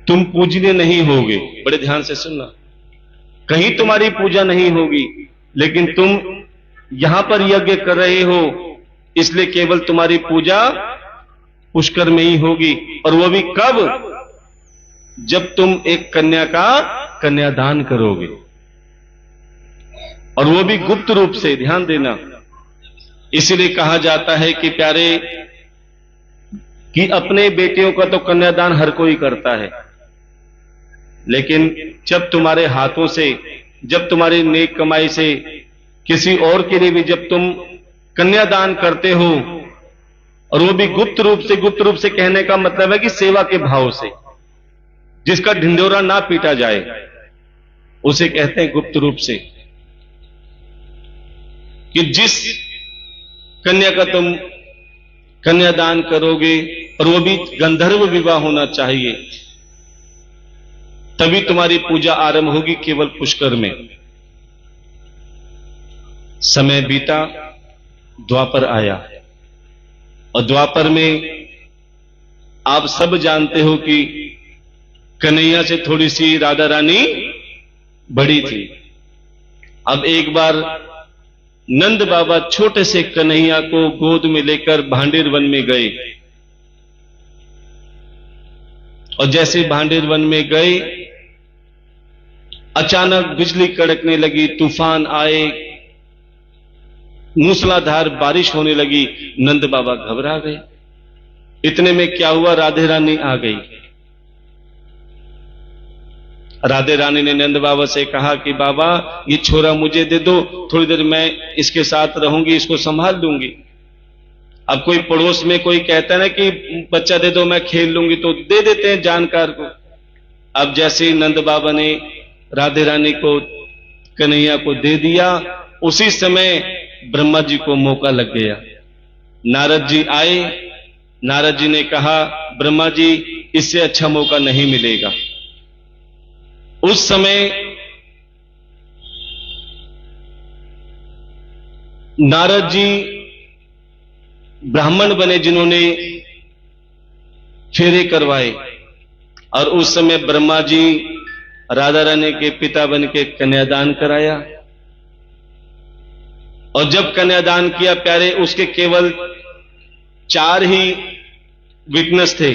तुम पूजनीय नहीं होगे। बड़े ध्यान से सुनना, कहीं तुम्हारी पूजा नहीं होगी, लेकिन तुम यहां पर यज्ञ कर रहे हो, इसलिए केवल तुम्हारी पूजा पुष्कर में ही होगी। और वो भी कब? जब तुम एक कन्या का कन्यादान करोगे, और वो भी गुप्त रूप से। ध्यान देना, इसीलिए कहा जाता है कि प्यारे, कि अपने बेटियों का तो कन्यादान हर कोई करता है, लेकिन जब तुम्हारे हाथों से, जब तुम्हारी नेक कमाई से किसी और के लिए भी जब तुम कन्यादान करते हो, और वो भी गुप्त रूप से, गुप्त रूप से कहने का मतलब है कि सेवा के भाव से, जिसका ढिंढोरा ना पीटा जाए, उसे कहते हैं गुप्त रूप से। कि जिस कन्या का तुम कन्यादान करोगे, और वो भी गंधर्व विवाह होना चाहिए, तभी तुम्हारी पूजा आरंभ होगी, केवल पुष्कर में। समय बीता, द्वापर आया, और द्वापर में आप सब जानते हो कि कन्हैया से थोड़ी सी राधा रानी बड़ी थी। अब एक बार नंद बाबा छोटे से कन्हैया को गोद में लेकर भांडेर वन में गए, और जैसे भांडेर वन में गए, अचानक बिजली कड़कने लगी, तूफान आए, मूसलाधार बारिश होने लगी। नंद बाबा घबरा गए। इतने में क्या हुआ? राधे रानी आ गई। राधे रानी ने नंद बाबा से कहा कि बाबा, ये छोरा मुझे दे दो, थोड़ी देर मैं इसके साथ रहूंगी, इसको संभाल लूंगी। अब कोई पड़ोस में कोई कहता है ना कि बच्चा दे दो, मैं खेल लूंगी, तो दे देते हैं जानकार को। अब जैसे नंद बाबा ने राधे रानी को, कन्हैया को दे दिया, उसी समय ब्रह्मा जी को मौका लग गया। नारद जी आए, नारद जी ने कहा, ब्रह्मा जी, इससे अच्छा मौका नहीं मिलेगा। उस समय नारद जी ब्राह्मण बने, जिन्होंने फेरे करवाए, और उस समय ब्रह्मा जी राधा रानी के पिता बन के कन्यादान कराया। और जब कन्यादान किया प्यारे, उसके केवल 4 ही विटनेस थे,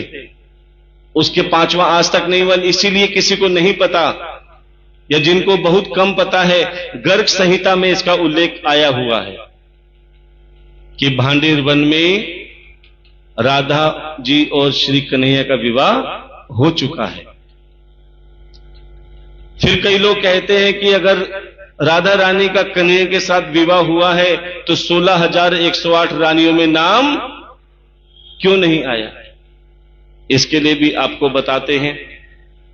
उसके 5वां आज तक नहीं हुआ। इसीलिए किसी को नहीं पता, या जिनको बहुत कम पता है, गर्ग संहिता में इसका उल्लेख आया हुआ है कि भांडेर वन में राधा जी और श्री कन्हैया का विवाह हो चुका है। फिर कई लोग कहते हैं कि अगर राधा रानी का कन्हैया के साथ विवाह हुआ है, तो 16,108 रानियों में नाम क्यों नहीं आया? इसके लिए भी आपको बताते हैं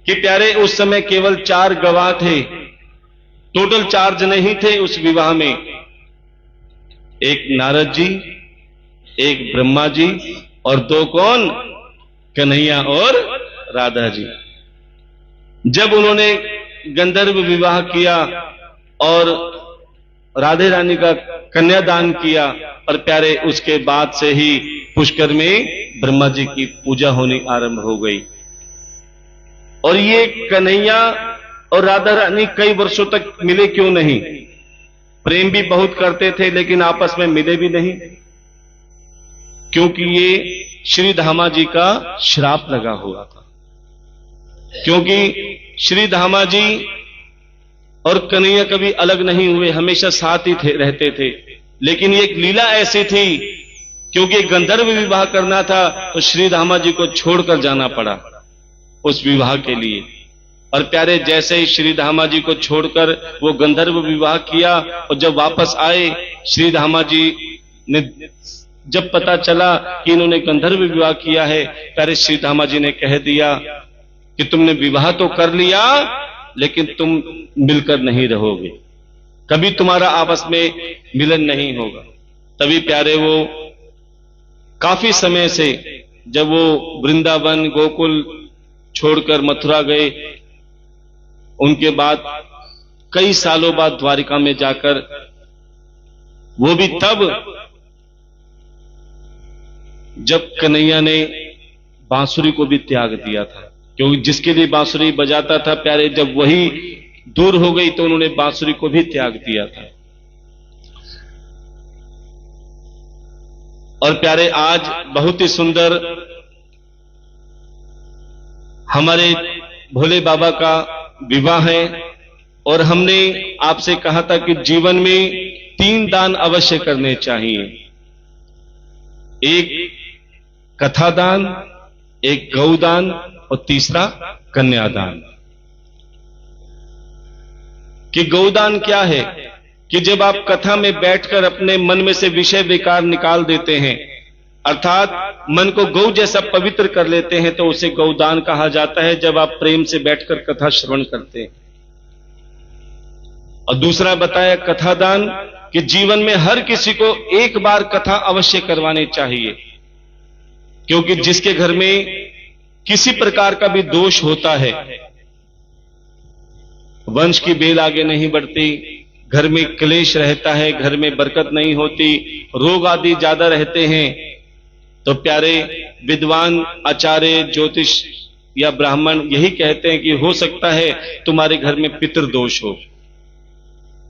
कि प्यारे, उस समय केवल 4 गवाह थे, टोटल 4 जने ही थे उस विवाह में। एक नारद जी, एक ब्रह्मा जी, और 2 कौन? कन्हैया और राधा जी। जब उन्होंने गंधर्व विवाह किया और राधे रानी का कन्यादान किया, और प्यारे, उसके बाद से ही पुष्कर में ब्रह्मा जी की पूजा होनी आरंभ हो गई। और ये कन्हैया और राधा रानी कई वर्षों तक मिले क्यों नहीं? प्रेम भी बहुत करते थे, लेकिन आपस में मिले भी नहीं, क्योंकि ये श्री धामा जी का श्राप लगा हुआ था। क्योंकि श्री धामा जी और कन्हैया कभी अलग नहीं हुए, हमेशा साथ ही रहते थे। लेकिन ये एक लीला ऐसी थी, क्योंकि गंधर्व विवाह करना था, तो श्री धामा जी को छोड़कर जाना पड़ा उस विवाह के लिए। और प्यारे, जैसे ही श्री धामा जी को छोड़कर वो गंधर्व विवाह किया, और जब वापस आए, श्री धामा जी ने जब पता चला कि इन्होंने गंधर्व विवाह किया है, प्यारे, श्री धामा जी ने कह दिया कि तुमने विवाह तो कर लिया, लेकिन तुम मिलकर नहीं रहोगे, कभी तुम्हारा आपस में मिलन नहीं होगा। तभी प्यारे, वो काफी समय से, जब वो वृंदावन गोकुल छोड़कर मथुरा गए, उनके बाद कई सालों बाद द्वारिका में जाकर, वो भी तब जब कन्हैया ने बांसुरी को भी त्याग दिया था। क्योंकि जिसके लिए बांसुरी बजाता था प्यारे, जब वही दूर हो गई तो उन्होंने बांसुरी को भी त्याग दिया था। और प्यारे, आज बहुत ही सुंदर हमारे भोले बाबा का विवाह है, और हमने आपसे कहा था कि जीवन में 3 दान अवश्य करने चाहिए। एक कथादान, एक गौदान और तीसरा कन्यादान। कि गौदान क्या है? कि जब आप कथा में बैठकर अपने मन में से विषय विकार निकाल देते हैं, अर्थात मन को गौ जैसा पवित्र कर लेते हैं, तो उसे गौदान कहा जाता है, जब आप प्रेम से बैठकर कथा श्रवण करते हैं। और दूसरा बताया कथादान, कि जीवन में हर किसी को एक बार कथा अवश्य करवानी चाहिए, क्योंकि जिसके घर में किसी प्रकार का भी दोष होता है, वंश की बेल आगे नहीं बढ़ती, घर में क्लेश रहता है, घर में बरकत नहीं होती, रोग आदि ज्यादा रहते हैं, तो प्यारे विद्वान, आचार्य, ज्योतिष या ब्राह्मण यही कहते हैं कि हो सकता है तुम्हारे घर में पितृदोष हो,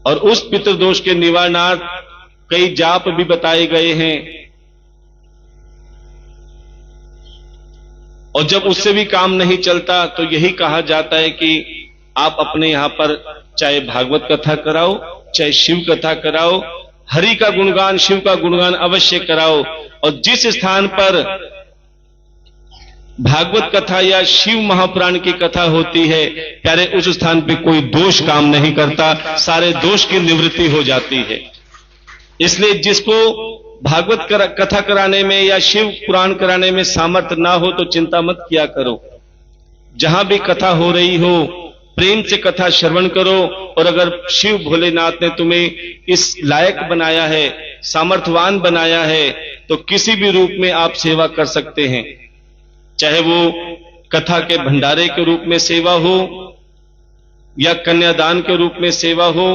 और उस पितृदोष के निवारणार्थ कई जाप भी बताए गए हैं। और जब उससे भी काम नहीं चलता तो यही कहा जाता है कि आप अपने यहां पर चाहे भागवत कथा कराओ, चाहे शिव कथा कराओ, हरि का गुणगान, शिव का गुणगान अवश्य कराओ। और जिस स्थान पर भागवत कथा या शिव महापुराण की कथा होती है प्यारे, उस स्थान पे कोई दोष काम नहीं करता, सारे दोष की निवृत्ति हो जाती है। इसलिए जिसको भागवत कथा कराने में या शिव पुराण कराने में सामर्थ्य ना हो तो चिंता मत किया करो। जहां भी कथा हो रही हो प्रेम से कथा श्रवण करो, और अगर शिव भोलेनाथ ने तुम्हें इस लायक बनाया है, सामर्थ्यवान बनाया है, तो किसी भी रूप में आप सेवा कर सकते हैं, चाहे वो कथा के भंडारे के रूप में सेवा हो, या कन्यादान के रूप में सेवा हो,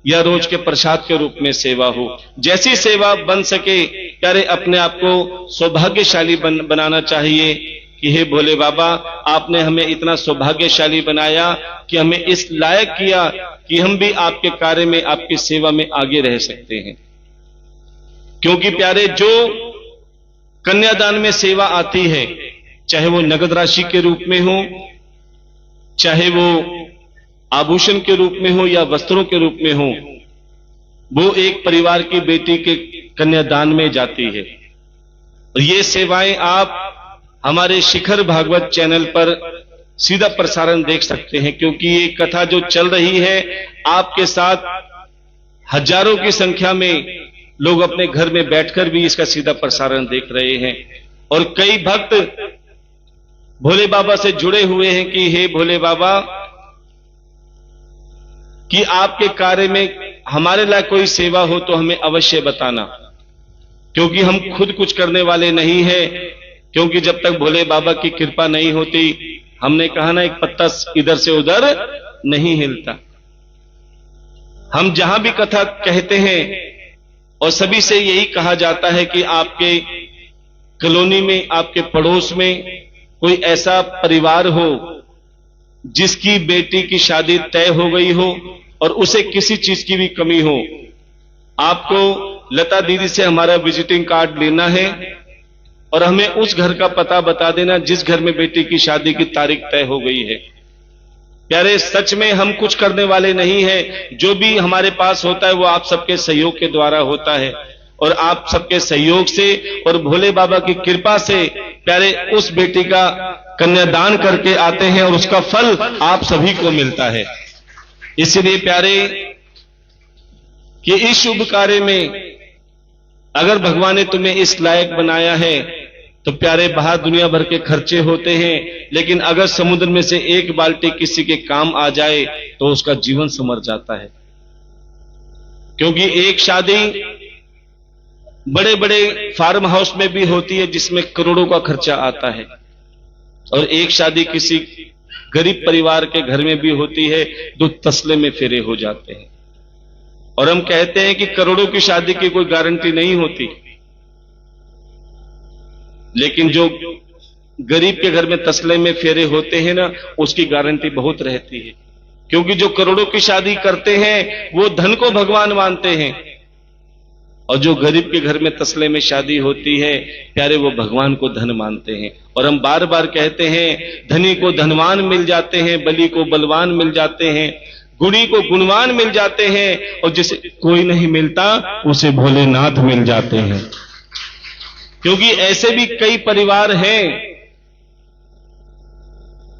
या रोज के प्रसाद के रूप में सेवा हो। जैसी सेवा बन सके प्यारे, अपने आप को सौभाग्यशाली बनाना चाहिए कि हे भोले बाबा, आपने हमें इतना सौभाग्यशाली बनाया कि हमें इस लायक किया कि हम भी आपके कार्य में, आपकी सेवा में आगे रह सकते हैं। क्योंकि प्यारे, जो कन्यादान में सेवा आती है, चाहे वो नगद राशि के रूप में हो, चाहे वो आभूषण के रूप में हो या वस्त्रों के रूप में हो, वो एक परिवार की बेटी के कन्यादान में जाती है। और ये सेवाएं आप हमारे शिखर भागवत चैनल पर सीधा प्रसारण देख सकते हैं, क्योंकि ये कथा जो चल रही है आपके साथ हजारों की संख्या में लोग अपने घर में बैठकर भी इसका सीधा प्रसारण देख रहे हैं। और कई भक्त भोले बाबा से जुड़े हुए हैं कि हे भोले बाबा, कि आपके कार्य में हमारे लायक कोई सेवा हो तो हमें अवश्य बताना, क्योंकि हम खुद कुछ करने वाले नहीं हैं। क्योंकि जब तक भोले बाबा की कृपा नहीं होती, हमने कहा ना, एक पत्ता इधर से उधर नहीं हिलता। हम जहां भी कथा कहते हैं और सभी से यही कहा जाता है कि आपके कॉलोनी में, आपके पड़ोस में कोई ऐसा परिवार हो जिसकी बेटी की शादी तय हो गई हो और उसे किसी चीज की भी कमी हो, आपको लता दीदी से हमारा विजिटिंग कार्ड लेना है और हमें उस घर का पता बता देना जिस घर में बेटी की शादी की तारीख तय हो गई है। प्यारे, सच में हम कुछ करने वाले नहीं हैं, जो भी हमारे पास होता है वो आप सबके सहयोग के द्वारा होता है, और आप सबके सहयोग से और भोले बाबा की कृपा से प्यारे उस बेटी का कन्यादान करके आते हैं और उसका फल आप सभी को मिलता है। इसलिए प्यारे, कि इस शुभ कार्य में अगर भगवान ने तुम्हें इस लायक बनाया है तो प्यारे, बाहर दुनिया भर के खर्चे होते हैं, लेकिन अगर समुद्र में से एक बाल्टी किसी के काम आ जाए तो उसका जीवन संवर जाता है। क्योंकि एक शादी बड़े बड़े फार्म हाउस में भी होती है जिसमें करोड़ों का खर्चा आता है, और एक शादी किसी गरीब परिवार के घर में भी होती है जो तसले में फेरे हो जाते हैं। और हम कहते हैं कि करोड़ों की शादी की कोई गारंटी नहीं होती, लेकिन जो गरीब के घर में तसले में फेरे होते हैं ना, उसकी गारंटी बहुत रहती है। क्योंकि जो करोड़ों की शादी करते हैं वो धन को भगवान मानते हैं, और जो गरीब के घर में तसले में शादी होती है प्यारे, वो भगवान को धन मानते हैं। और हम बार बार कहते हैं, धनी को धनवान मिल जाते हैं, बली को बलवान मिल जाते हैं, गुणी को गुणवान मिल जाते हैं, और जिसे कोई नहीं मिलता उसे भोलेनाथ मिल जाते हैं। क्योंकि ऐसे भी कई परिवार हैं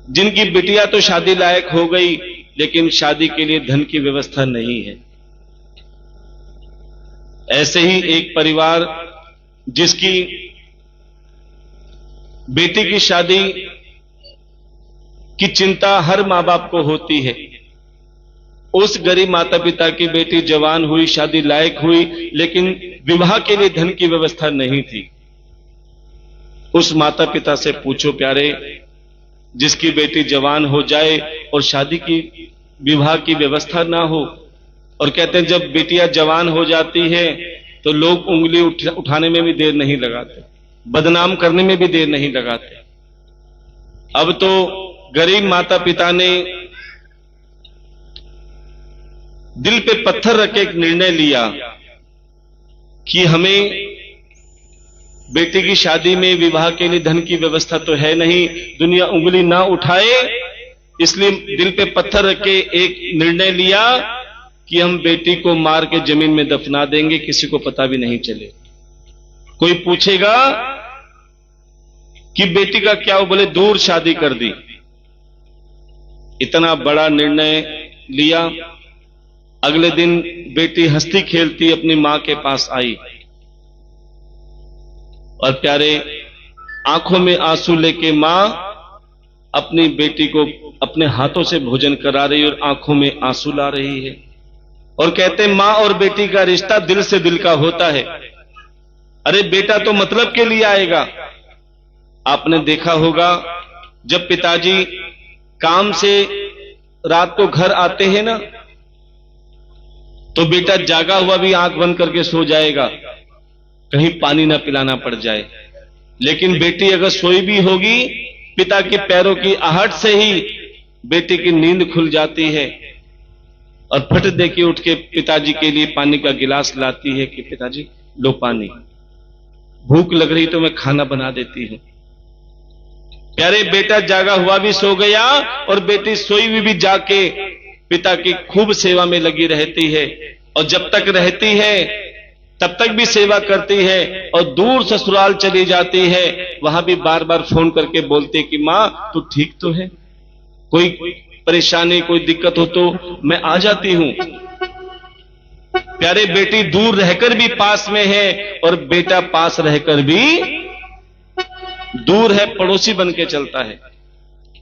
जिनकी बिटिया तो शादी लायक हो गई, लेकिन शादी के लिए धन की व्यवस्था नहीं है। ऐसे ही एक परिवार जिसकी बेटी की शादी की चिंता हर मां बाप को होती है, उस गरीब माता पिता की बेटी जवान हुई, शादी लायक हुई, लेकिन विवाह के लिए धन की व्यवस्था नहीं थी। उस माता पिता से पूछो प्यारे, जिसकी बेटी जवान हो जाए और शादी की विवाह की व्यवस्था ना हो, और कहते हैं जब बेटियां जवान हो जाती है तो लोग उंगली उठाने में भी देर नहीं लगाते, बदनाम करने में भी देर नहीं लगाते। अब तो गरीब माता पिता ने दिल पे पत्थर रख के एक निर्णय लिया कि हमें बेटी की शादी में विवाह के लिए धन की व्यवस्था तो है नहीं, दुनिया उंगली ना उठाए, इसलिए दिल पे पत्थर रख के एक निर्णय लिया कि हम बेटी को मार के जमीन में दफना देंगे, किसी को पता भी नहीं चले। कोई पूछेगा कि बेटी का क्या, वो बोले दूर शादी कर दी। इतना बड़ा निर्णय लिया। अगले दिन बेटी हंसती खेलती अपनी मां के पास आई, और प्यारे आंखों में आंसू लेके मां अपनी बेटी को अपने हाथों से भोजन करा रही और आंखों में आंसू ला रही है, और कहते मां और बेटी का रिश्ता दिल से दिल का होता है। अरे बेटा तो मतलब के लिए आएगा। आपने देखा होगा जब पिताजी काम से रात को घर आते हैं ना, तो बेटा जागा हुआ भी आंख बंद करके सो जाएगा, कहीं पानी ना पिलाना पड़ जाए। लेकिन बेटी अगर सोई भी होगी, पिता के पैरों की आहट से ही बेटी की नींद खुल जाती है, और फट दे के उठ के पिताजी के लिए पानी का गिलास लाती है कि पिताजी लो पानी, भूख लग रही तो मैं खाना बना देती हूं। प्यारे बेटा जागा हुआ भी सो गया, और बेटी सोई हुई भी जाके पिता की खूब सेवा में लगी रहती है, और जब तक रहती है तब तक भी सेवा करती है, और दूर ससुराल चली जाती है वहां भी बार बार फोन करके बोलती है कि मां तू ठीक तो है, कोई परेशानी कोई दिक्कत हो तो मैं आ जाती हूं। प्यारे बेटी दूर रहकर भी पास में है, और बेटा पास रहकर भी दूर है, पड़ोसी बन के चलता है।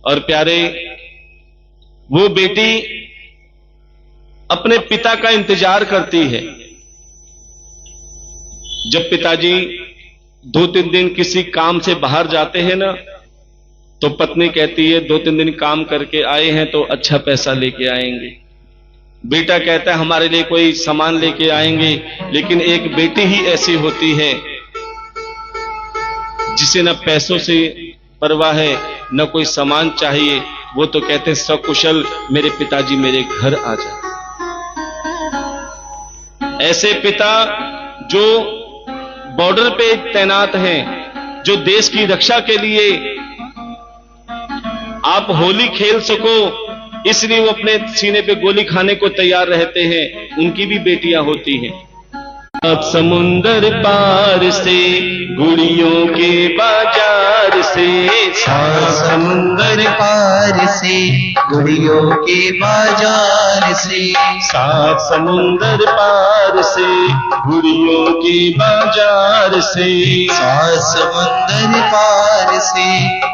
और प्यारे वो बेटी अपने पिता का इंतजार करती है। जब पिताजी 2-3 दिन किसी काम से बाहर जाते हैं ना, तो पत्नी कहती है 2-3 दिन काम करके आए हैं तो अच्छा पैसा लेके आएंगे। बेटा कहता है हमारे लिए कोई सामान लेके आएंगे। लेकिन एक बेटी ही ऐसी होती है जिसे न पैसों से परवाह है न कोई सामान चाहिए, वो तो कहते हैं सकुशल मेरे पिताजी मेरे घर आ जाए। ऐसे पिता जो बॉर्डर पे तैनात हैं, जो देश की रक्षा के लिए आप होली खेल सको इसलिए वो अपने सीने पे गोली खाने को तैयार रहते हैं, उनकी भी बेटियां होती हैं। अब समुंदर पार से गुड़ियों के बाजार से, समुंदर पार से गुड़ियों के बाजार से, सात समुंदर पार से गुड़ियों के बाजार से, सात समुंदर पार से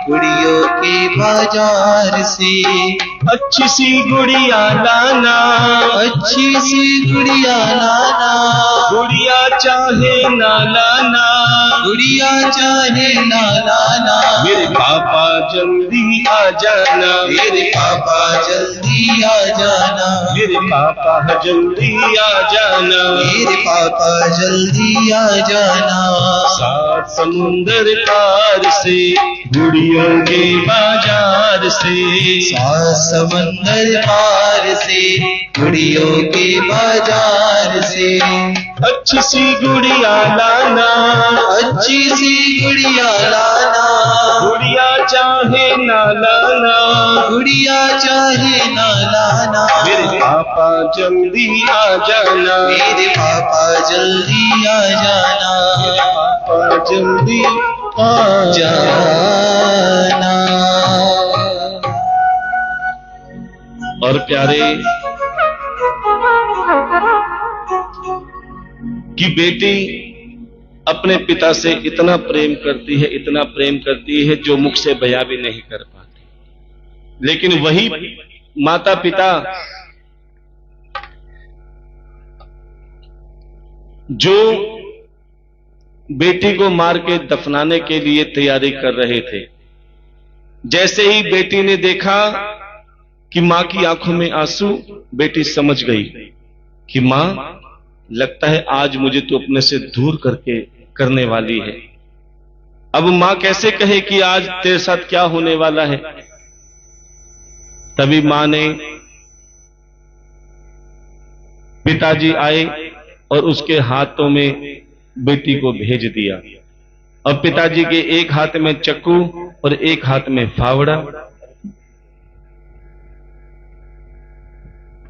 गुड़ियों के बाजार से, अच्छी सी गुड़िया लाना, अच्छी सी गुड़िया लाना, गुड़िया चाहे ना लाना, गुड़िया चाहे ना लाना, मेरे पापा जल्दी आ जाना, मेरे पापा जल्दी आ जाना, मेरे पापा जल्दी आ जाना, मेरे पापा जल्दी आ जाना। 7 समुंदर पार से, गुड़ियों के बाजार से, 7 समंदर पार से, गुड़ियों के बाजार से, अच्छी सी गुड़िया लाना, अच्छी सी गुड़िया लाना, गुड़िया चाहे ना लाना, गुड़िया चाहे ना लाना। मेरे पापा जल्दी आ जाना, मेरे पापा जल्दी आ जाना, पापा जल्दी आ जाना। और प्यारे कि बेटी अपने पिता से इतना प्रेम करती है, इतना प्रेम करती है जो मुख से बयां भी नहीं कर पाती। लेकिन वही माता पिता जो बेटी को मार के दफनाने के लिए तैयारी कर रहे थे, जैसे ही बेटी ने देखा कि मां की आंखों में आंसू, बेटी समझ गई कि मां, लगता है आज मुझे तो अपने से दूर करने वाली है। अब मां कैसे कहे कि आज तेरे साथ क्या होने वाला है। तभी मां ने, पिताजी आए और उसके हाथों में बेटी को भेज दिया। और पिताजी के एक हाथ में चक्कू और एक हाथ में फावड़ा।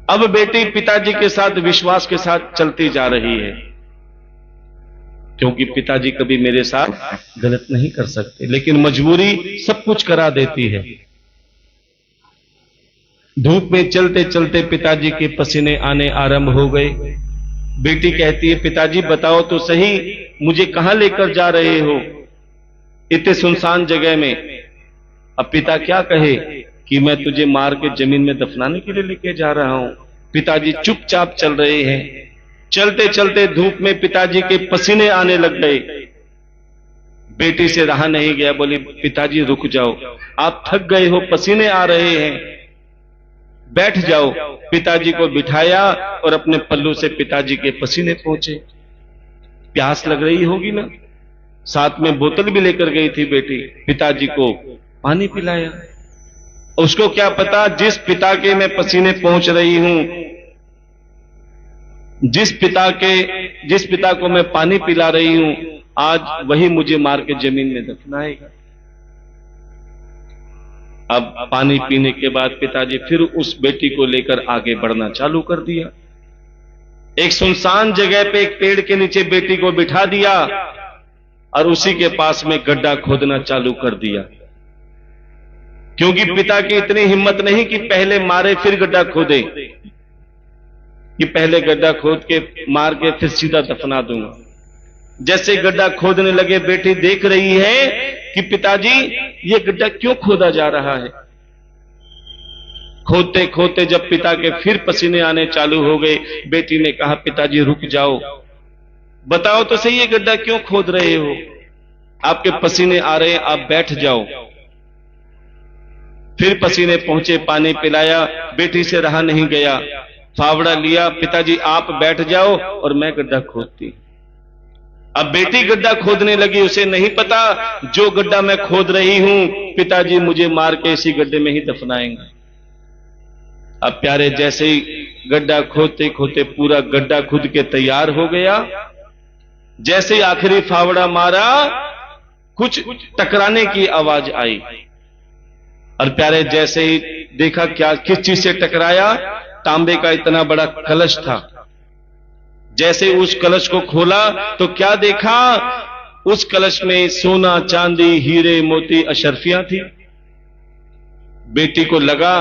अब बेटी पिताजी के साथ विश्वास के साथ चलती जा रही है, क्योंकि पिताजी कभी मेरे साथ गलत नहीं कर सकते, लेकिन मजबूरी सब कुछ करा देती है। धूप में चलते चलते पिताजी के पसीने आने आरंभ हो गए। बेटी कहती है, पिताजी बताओ तो सही, मुझे कहां लेकर जा रहे हो इतने सुनसान जगह में। अब पिता क्या कहे कि मैं तुझे मार के जमीन में दफनाने के लिए लेके जा रहा हूं। पिताजी चुपचाप चल रहे हैं। चलते चलते धूप में पिताजी के पसीने आने लग गए। बेटी से रहा नहीं गया, बोली पिताजी रुक जाओ, आप थक गए हो, पसीने आ रहे हैं, बैठ जाओ। पिताजी को बिठाया और अपने पल्लू से पिताजी के पसीने पहुंचे। प्यास लग रही होगी ना, साथ में बोतल भी लेकर गई थी बेटी। पिताजी को पानी पिलाया। उसको क्या पता, जिस पिता के मैं पसीने पहुंच रही हूं, जिस पिता को मैं पानी पिला रही हूं, आज वही मुझे मार के जमीन में दफनाएगा। अब पानी पीने के बाद पिताजी फिर उस बेटी को लेकर आगे बढ़ना चालू कर दिया। एक सुनसान जगह पे एक पेड़ के नीचे बेटी को बिठा दिया और उसी के पास में गड्ढा खोदना चालू कर दिया, क्योंकि पिता की इतनी हिम्मत नहीं कि पहले मारे फिर गड्ढा खोदे, कि पहले गड्ढा खोद के मार के फिर सीधा दफना दूंगा। जैसे गड्ढा खोदने लगे, बेटी देख रही है कि पिताजी ये गड्ढा क्यों खोदा जा रहा है। खोदते खोदते जब पिता के फिर पसीने आने चालू हो गए, बेटी ने कहा पिताजी रुक जाओ, बताओ तो सही ये गड्ढा क्यों खोद रहे हो, आपके पसीने आ रहे हैं, आप बैठ जाओ। फिर पसीने पहुंचे, पानी पिलाया, बेटी से रहा नहीं गया, फावड़ा लिया, पिताजी आप बैठ जाओ और मैं गड्ढा खोदती। अब बेटी गड्ढा खोदने लगी। उसे नहीं पता जो गड्ढा मैं खोद रही हूं, पिताजी मुझे मार के इसी गड्ढे में ही दफनाएंगे। अब प्यारे जैसे ही गड्ढा खोदते खोदते पूरा गड्ढा खुद के तैयार हो गया, जैसे ही आखिरी फावड़ा मारा, कुछ टकराने की आवाज आई। और प्यारे जैसे ही देखा क्या किस चीज से टकराया, तांबे का इतना बड़ा कलश था। जैसे उस कलश को खोला तो क्या देखा, उस कलश में सोना चांदी हीरे मोती अशर्फियां थी। बेटी को लगा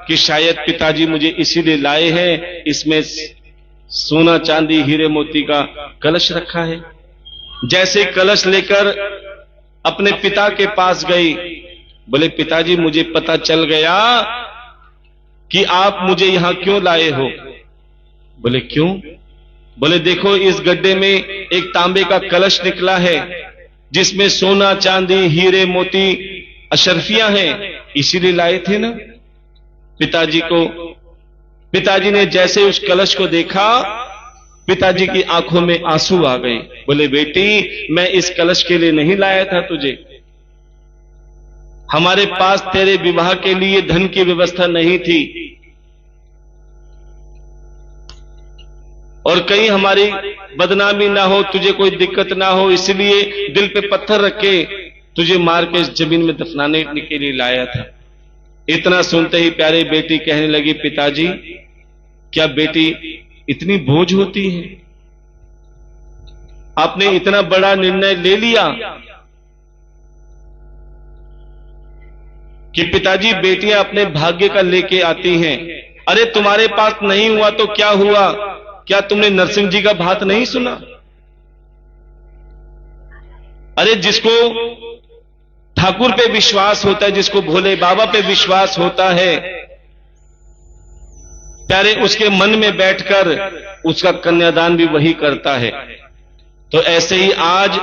कि शायद पिताजी मुझे इसीलिए लाए हैं, इसमें सोना चांदी हीरे मोती का कलश रखा है। जैसे कलश लेकर अपने पिता के पास गई, बोले पिताजी मुझे पता चल गया कि आप मुझे यहां क्यों लाए हो। बोले क्यों? बोले देखो इस गड्ढे में एक तांबे का कलश निकला है, जिसमें सोना चांदी हीरे मोती अशरफियां हैं, इसीलिए लाए थे ना पिताजी को। पिताजी ने जैसे उस कलश को देखा, पिताजी की आंखों में आंसू आ गए। बोले बेटी, मैं इस कलश के लिए नहीं लाया था तुझे। हमारे पास तेरे विवाह के लिए धन की व्यवस्था नहीं थी, और कहीं हमारी बदनामी ना हो, तुझे कोई दिक्कत ना हो, इसलिए दिल पे पत्थर रख के तुझे मार के इस जमीन में दफनाने के लिए लाया था। इतना सुनते ही प्यारी बेटी कहने लगी, पिताजी, क्या बेटी इतनी बोझ होती है? आपने इतना बड़ा निर्णय ले लिया कि पिताजी बेटियां अपने भाग्य का लेके आती हैं। अरे तुम्हारे पास नहीं हुआ तो क्या हुआ? क्या तुमने नरसिंह जी का बात नहीं सुना? अरे जिसको ठाकुर पे विश्वास होता है, जिसको भोले बाबा पे विश्वास होता है, प्यारे उसके मन में बैठकर उसका कन्यादान भी वही करता है। तो ऐसे ही आज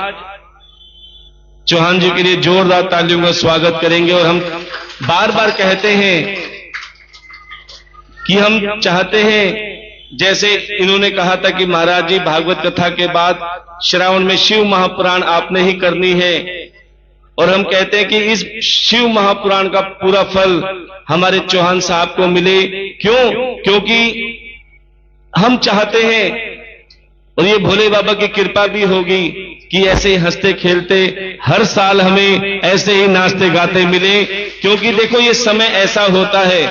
चौहान जी के लिए जोरदार तालियों का स्वागत करेंगे। और हम बार बार कहते हैं कि हम चाहते हैं, जैसे इन्होंने कहा था कि महाराज जी भागवत कथा के बाद श्रावण में शिव महापुराण आपने ही करनी है, और हम कहते हैं कि इस शिव महापुराण का पूरा फल हमारे चौहान साहब को मिले। क्यों? क्योंकि हम चाहते हैं, और ये भोले बाबा की कृपा भी होगी, कि ऐसे ही हंसते खेलते हर साल हमें ऐसे ही नाचते गाते मिले। क्योंकि देखो, ये समय ऐसा होता है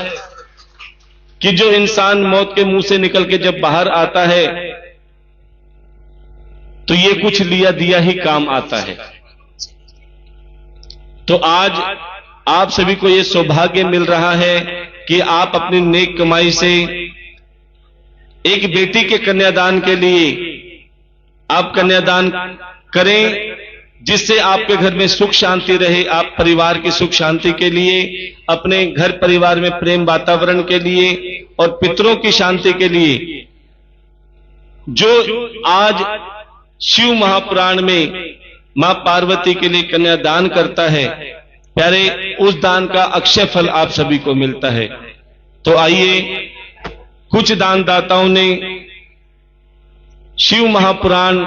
कि जो इंसान मौत के मुंह से निकल के जब बाहर आता है, तो ये कुछ लिया दिया ही काम आता है। तो आज आप सभी को ये सौभाग्य मिल रहा है कि आप अपनी नेक कमाई से एक बेटी के कन्यादान के लिए आप कन्यादान करें, जिससे आपके घर में सुख शांति रहे। आप परिवार की सुख शांति के लिए, अपने घर परिवार में प्रेम वातावरण के लिए, और पितरों की शांति के लिए, जो आज शिव महापुराण में मां पार्वती के लिए कन्यादान करता है, प्यारे उस दान का अक्षय फल आप सभी को मिलता है। तो आइए, कुछ दानदाताओं ने शिव महापुराण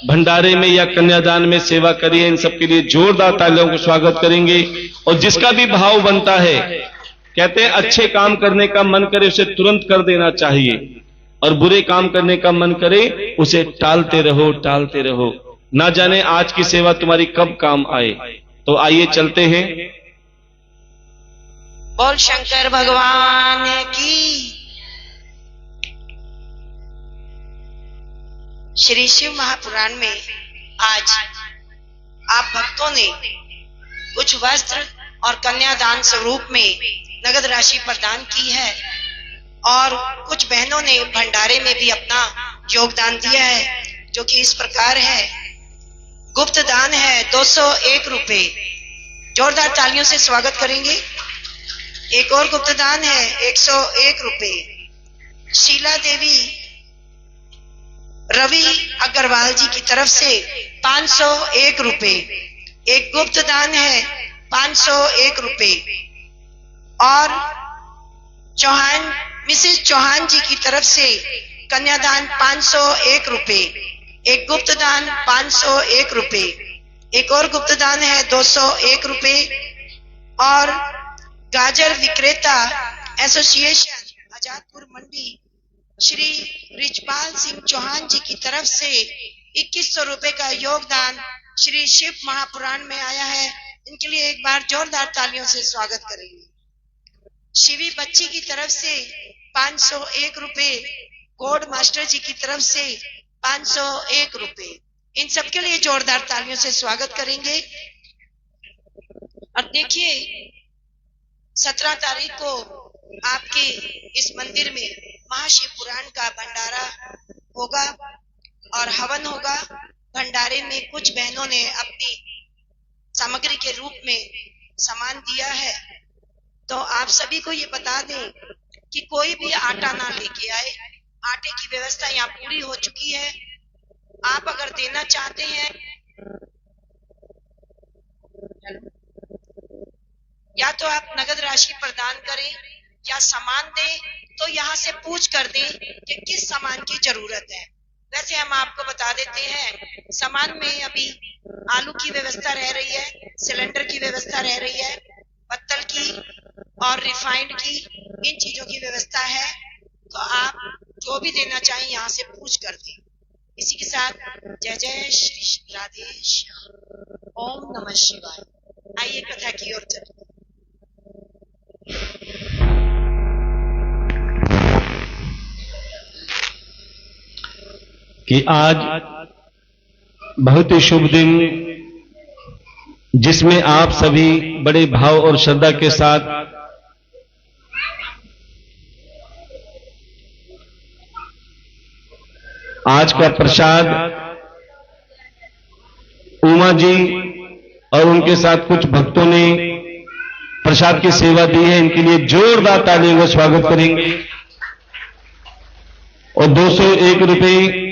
भंडारे में या कन्यादान में सेवा करी है, इन सबके लिए जोरदार तालियों को स्वागत करेंगे। और जिसका भी भाव बनता है, कहते हैं अच्छे काम करने का मन करे उसे तुरंत कर देना चाहिए, और बुरे काम करने का मन करे उसे टालते रहो, टालते रहो। ना जाने आज की सेवा तुम्हारी कब काम आए। तो आइए चलते हैं। बोल शंकर भगवान की। श्री शिव महापुराण में आज आप भक्तों ने कुछ वस्त्र और कन्यादान स्वरूप में नगद राशि प्रदान की है, और कुछ बहनों ने भंडारे में भी अपना योगदान दिया है, जो कि इस प्रकार है। गुप्त दान है 201 रुपए, जोरदार तालियों से स्वागत करेंगे। एक और गुप्त दान है 101 रुपए। शीला देवी रवि अग्रवाल जी की तरफ से 501 रुपए। एक गुप्त दान है 501 रुपए। और चौहान मिसेस चौहान जी की तरफ से कन्यादान 501 रुपए। एक गुप्त दान 501 रुपए। एक और गुप्त दान है 201 रुपए। और गाजर विक्रेता एसोसिएशन आजादपुर मंडी श्री रिजपाल सिंह चौहान जी की तरफ से 2100 रुपए का योगदान श्री शिव महापुराण में आया है। इनके लिए एक बार जोरदार तालियों से स्वागत करेंगे। शिवी बच्ची की तरफ से 501 रुपए, कोड मास्टर जी की तरफ से 501 रुपए। इन सबके लिए जोरदार तालियों से स्वागत करेंगे। और देखिए, 17 तारीख को आपके इस मंदिर में महाशिव पुराण का भंडारा होगा और हवन होगा। भंडारे में कुछ बहनों ने अपनी सामग्री के रूप में सामान दिया है। तो आप सभी को ये बता दें कि कोई भी आटा ना लेके आए। आटे की व्यवस्था यहाँ पूरी हो चुकी है। आप अगर देना चाहते हैं या तो आप नगद राशि प्रदान करें या सामान दें, तो यहाँ से पूछ कर दें कि किस सामान की जरूरत है। वैसे हम आपको बता देते हैं, सामान में अभी आलू की व्यवस्था रह रही है, सिलेंडर की व्यवस्था रह रही है, पत्तल की और रिफाइंड की, इन चीजों की व्यवस्था है। तो आप जो भी देना चाहें यहाँ से पूछ कर दें। इसी के साथ जय जय श्री राधे श्याम, ओम नमः शिवाय। आइए कथा की ओर चलते। कि आज बहुत ही शुभ दिन, जिसमें आप सभी बड़े भाव और श्रद्धा के साथ आज का प्रसाद उमा जी और उनके साथ कुछ भक्तों ने प्रसाद की सेवा दी है, इनके लिए जोरदार तालियों का स्वागत करेंगे। और 201 रुपए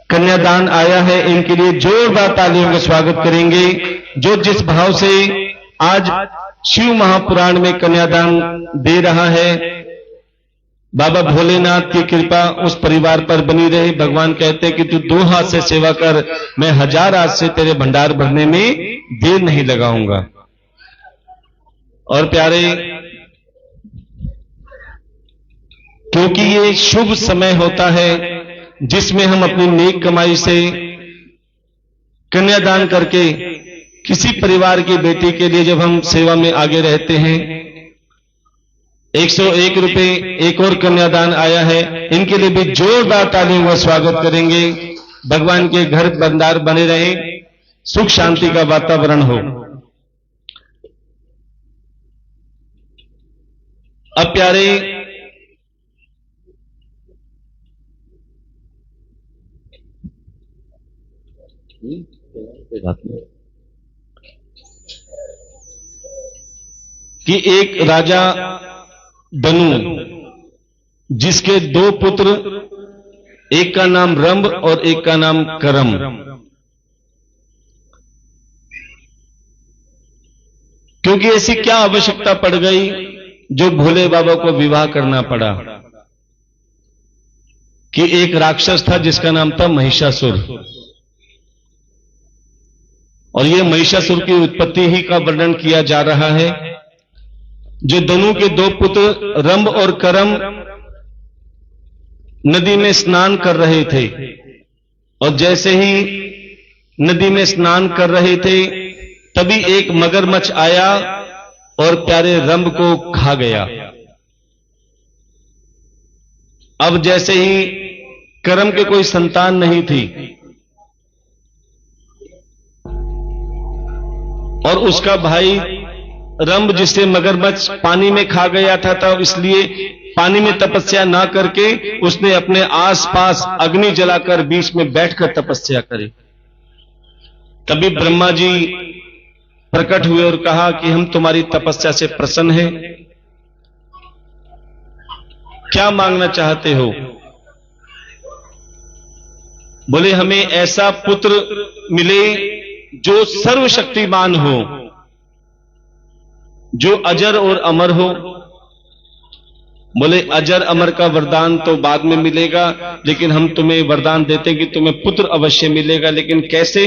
कन्यादान आया है, इनके लिए जोरदार तालियों का स्वागत करेंगे। जो जिस भाव से आज शिव महापुराण में कन्यादान दे रहा है, बाबा भोलेनाथ की कृपा उस परिवार पर बनी रहे। भगवान कहते हैं कि तू 2 हाथ से सेवा कर, मैं 1000 हाथ से तेरे भंडार भरने में देर नहीं लगाऊंगा। और प्यारे, क्योंकि ये शुभ समय होता है जिसमें हम अपनी नेक कमाई से कन्यादान करके किसी परिवार की बेटी के लिए जब हम सेवा में आगे रहते हैं, 101 रुपए एक और कन्यादान आया है, इनके लिए भी जोरदार तालियों का स्वागत करेंगे। भगवान के घर भंडार बने रहे, सुख शांति का वातावरण हो। अब प्यारे, कि एक राजा दनु, जिसके 2 पुत्र, एक का नाम रंभ और एक का नाम करम, क्योंकि ऐसी क्या आवश्यकता पड़ गई जो भोले बाबा को विवाह करना पड़ा, कि एक राक्षस था जिसका नाम था महिषासुर। और यह महिषासुर की उत्पत्ति ही का वर्णन किया जा रहा है। जो दनु के 2 पुत्र रंभ और करम नदी में स्नान कर रहे थे, और जैसे ही नदी में स्नान कर रहे थे तभी एक मगरमच्छ आया और प्यारे रंभ को खा गया। अब जैसे ही करम के कोई संतान नहीं थी और उसका भाई रंभ, जिसे मगरमच्छ पानी में खा गया था, तब इसलिए पानी में तपस्या ना करके उसने अपने आसपास अग्नि जलाकर बीच में बैठकर तपस्या करी। तभी ब्रह्मा जी प्रकट हुए और कहा कि हम तुम्हारी तपस्या से प्रसन्न हैं, क्या मांगना चाहते हो? बोले हमें ऐसा पुत्र मिले जो सर्वशक्तिमान हो, जो अजर और अमर हो। बोले अजर अमर का वरदान तो बाद में मिलेगा, लेकिन हम तुम्हें वरदान देते कि तुम्हें पुत्र अवश्य मिलेगा। लेकिन कैसे?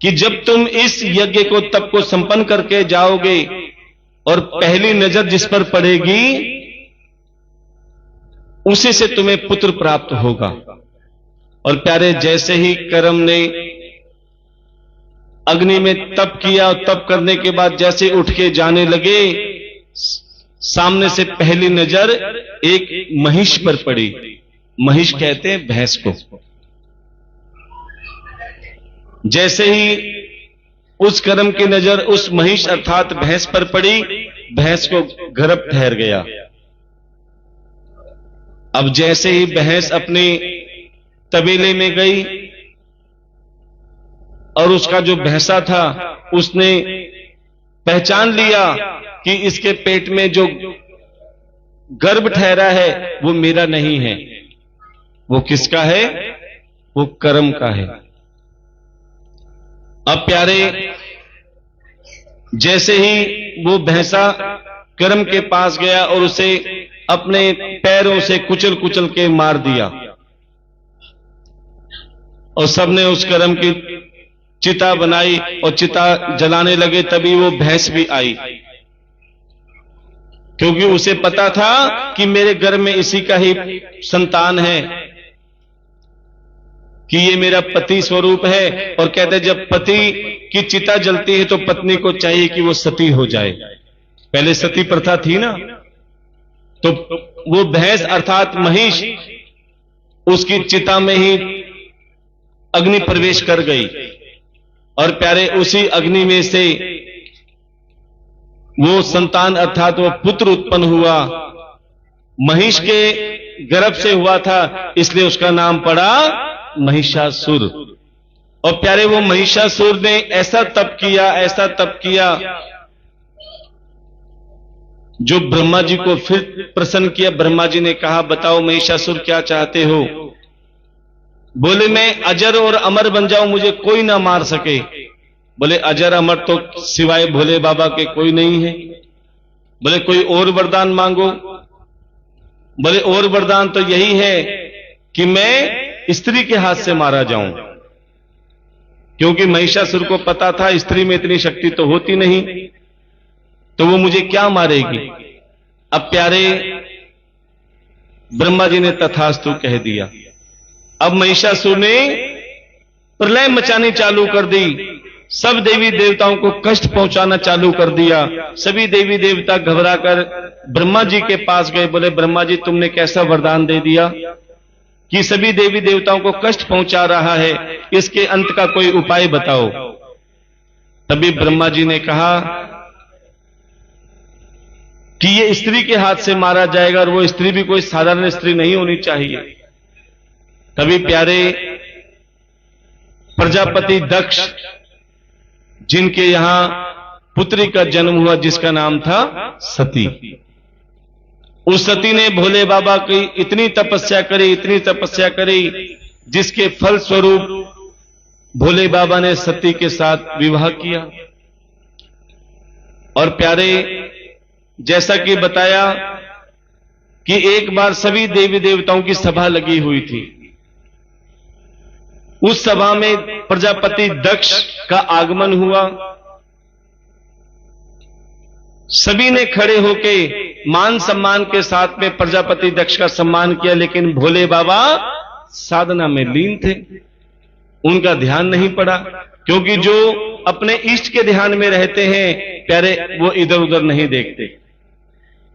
कि जब तुम इस यज्ञ को तप को संपन्न करके जाओगे और पहली नजर जिस पर पड़ेगी उसी से तुम्हें पुत्र प्राप्त होगा। और प्यारे, जैसे ही करम ने अग्नि में तप किया और तप करने के बाद जैसे उठ के जाने लगे, सामने से पहली नजर एक महिष पर पड़ी। महिष कहते हैं भैंस को। जैसे ही उस करम की नजर उस महिष अर्थात भैंस पर पड़ी, भैंस को गर्भ ठहर गया। अब जैसे ही भैंस अपने तबेले में गई और उसका जो भैंसा था उसने पहचान लिया कि इसके पेट में जो गर्भ ठहरा है वो मेरा नहीं है, वो किसका है? वो करम का है। अब प्यारे, जैसे ही वो भैंसा कर्म के पास गया और उसे अपने पैरों से कुचल कुचल के मार दिया, और सबने उस कर्म की चिता बनाई और चिता जलाने लगे, तभी वो भैंस भी आई, क्योंकि उसे पता था कि मेरे घर में इसी का ही संतान है, कि ये मेरा पति स्वरूप है। और कहते जब पति की चिता जलती है तो पत्नी को चाहिए कि वो सती हो जाए। पहले सती प्रथा थी ना, तो वो भैंस अर्थात महिष उसकी चिता में ही अग्नि प्रवेश कर गई, और प्यारे उसी अग्नि में से वो संतान अर्थात वो पुत्र उत्पन्न हुआ। महिष के गर्भ से हुआ था, इसलिए उसका नाम पड़ा महिषासुर। और प्यारे वो महिषासुर ने ऐसा तप किया जो ब्रह्मा जी को फिर प्रसन्न किया। ब्रह्मा जी ने कहा, बताओ महिषासुर क्या चाहते हो? बोले मैं अजर और अमर बन जाऊं, मुझे कोई ना मार सके। बोले अजर अमर तो सिवाय भोले बाबा के कोई नहीं है। बोले कोई और वरदान मांगो। बोले और वरदान तो यही है कि मैं स्त्री के हाथ से मारा जाऊं, क्योंकि महिषासुर को पता था स्त्री में इतनी शक्ति तो होती नहीं, तो वो मुझे क्या मारेगी। अब प्यारे ब्रह्मा जी ने तथास्तु कह दिया। अब महिषासुर ने प्रलय मचानी चालू कर दी, सब देवी देवताओं को कष्ट पहुंचाना चालू कर दिया। सभी देवी देवता घबराकर ब्रह्मा जी के पास गए। बोले ब्रह्मा जी तुमने कैसा वरदान दे दिया कि सभी देवी देवताओं को कष्ट पहुंचा रहा है, इसके अंत का कोई उपाय बताओ। तभी ब्रह्मा जी ने कहा कि ये स्त्री के हाथ से मारा जाएगा, और वो स्त्री भी कोई साधारण स्त्री नहीं होनी चाहिए। तभी प्यारे प्रजापति दक्ष, जिनके यहां पुत्री का जन्म हुआ जिसका नाम था सती, उस सती ने भोले बाबा की इतनी तपस्या करी, जिसके फल स्वरूप भोले बाबा ने सती के साथ विवाह किया। और प्यारे जैसा कि बताया कि एक बार सभी देवी देवताओं की सभा लगी हुई थी। उस सभा में प्रजापति दक्ष का आगमन हुआ। सभी ने खड़े होके मान सम्मान के साथ में प्रजापति दक्ष का सम्मान किया, लेकिन भोले बाबा साधना में लीन थे, उनका ध्यान नहीं पड़ा, क्योंकि जो अपने इष्ट के ध्यान में रहते हैं प्यारे, वो इधर उधर नहीं देखते।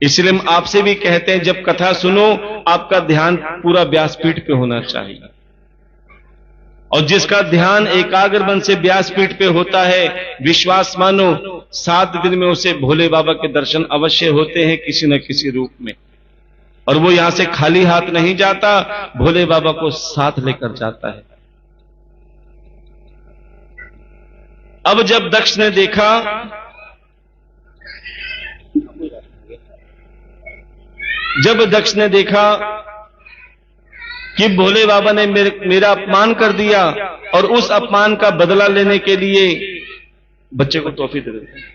इसलिए हम आपसे भी कहते हैं, जब कथा सुनो आपका ध्यान पूरा व्यासपीठ पे होना चाहिए, और जिसका ध्यान एकाग्र मन से व्यासपीठ पे होता है, विश्वास मानो 7 दिन में उसे भोले बाबा के दर्शन अवश्य होते हैं किसी न किसी रूप में। और वो यहां से खाली हाथ नहीं जाता, भोले बाबा को साथ लेकर जाता है। अब जब दक्ष ने देखा कि भोले बाबा ने मेरा अपमान कर दिया, और उस अपमान का बदला लेने के लिए बच्चे को टॉफी दे देते हैं,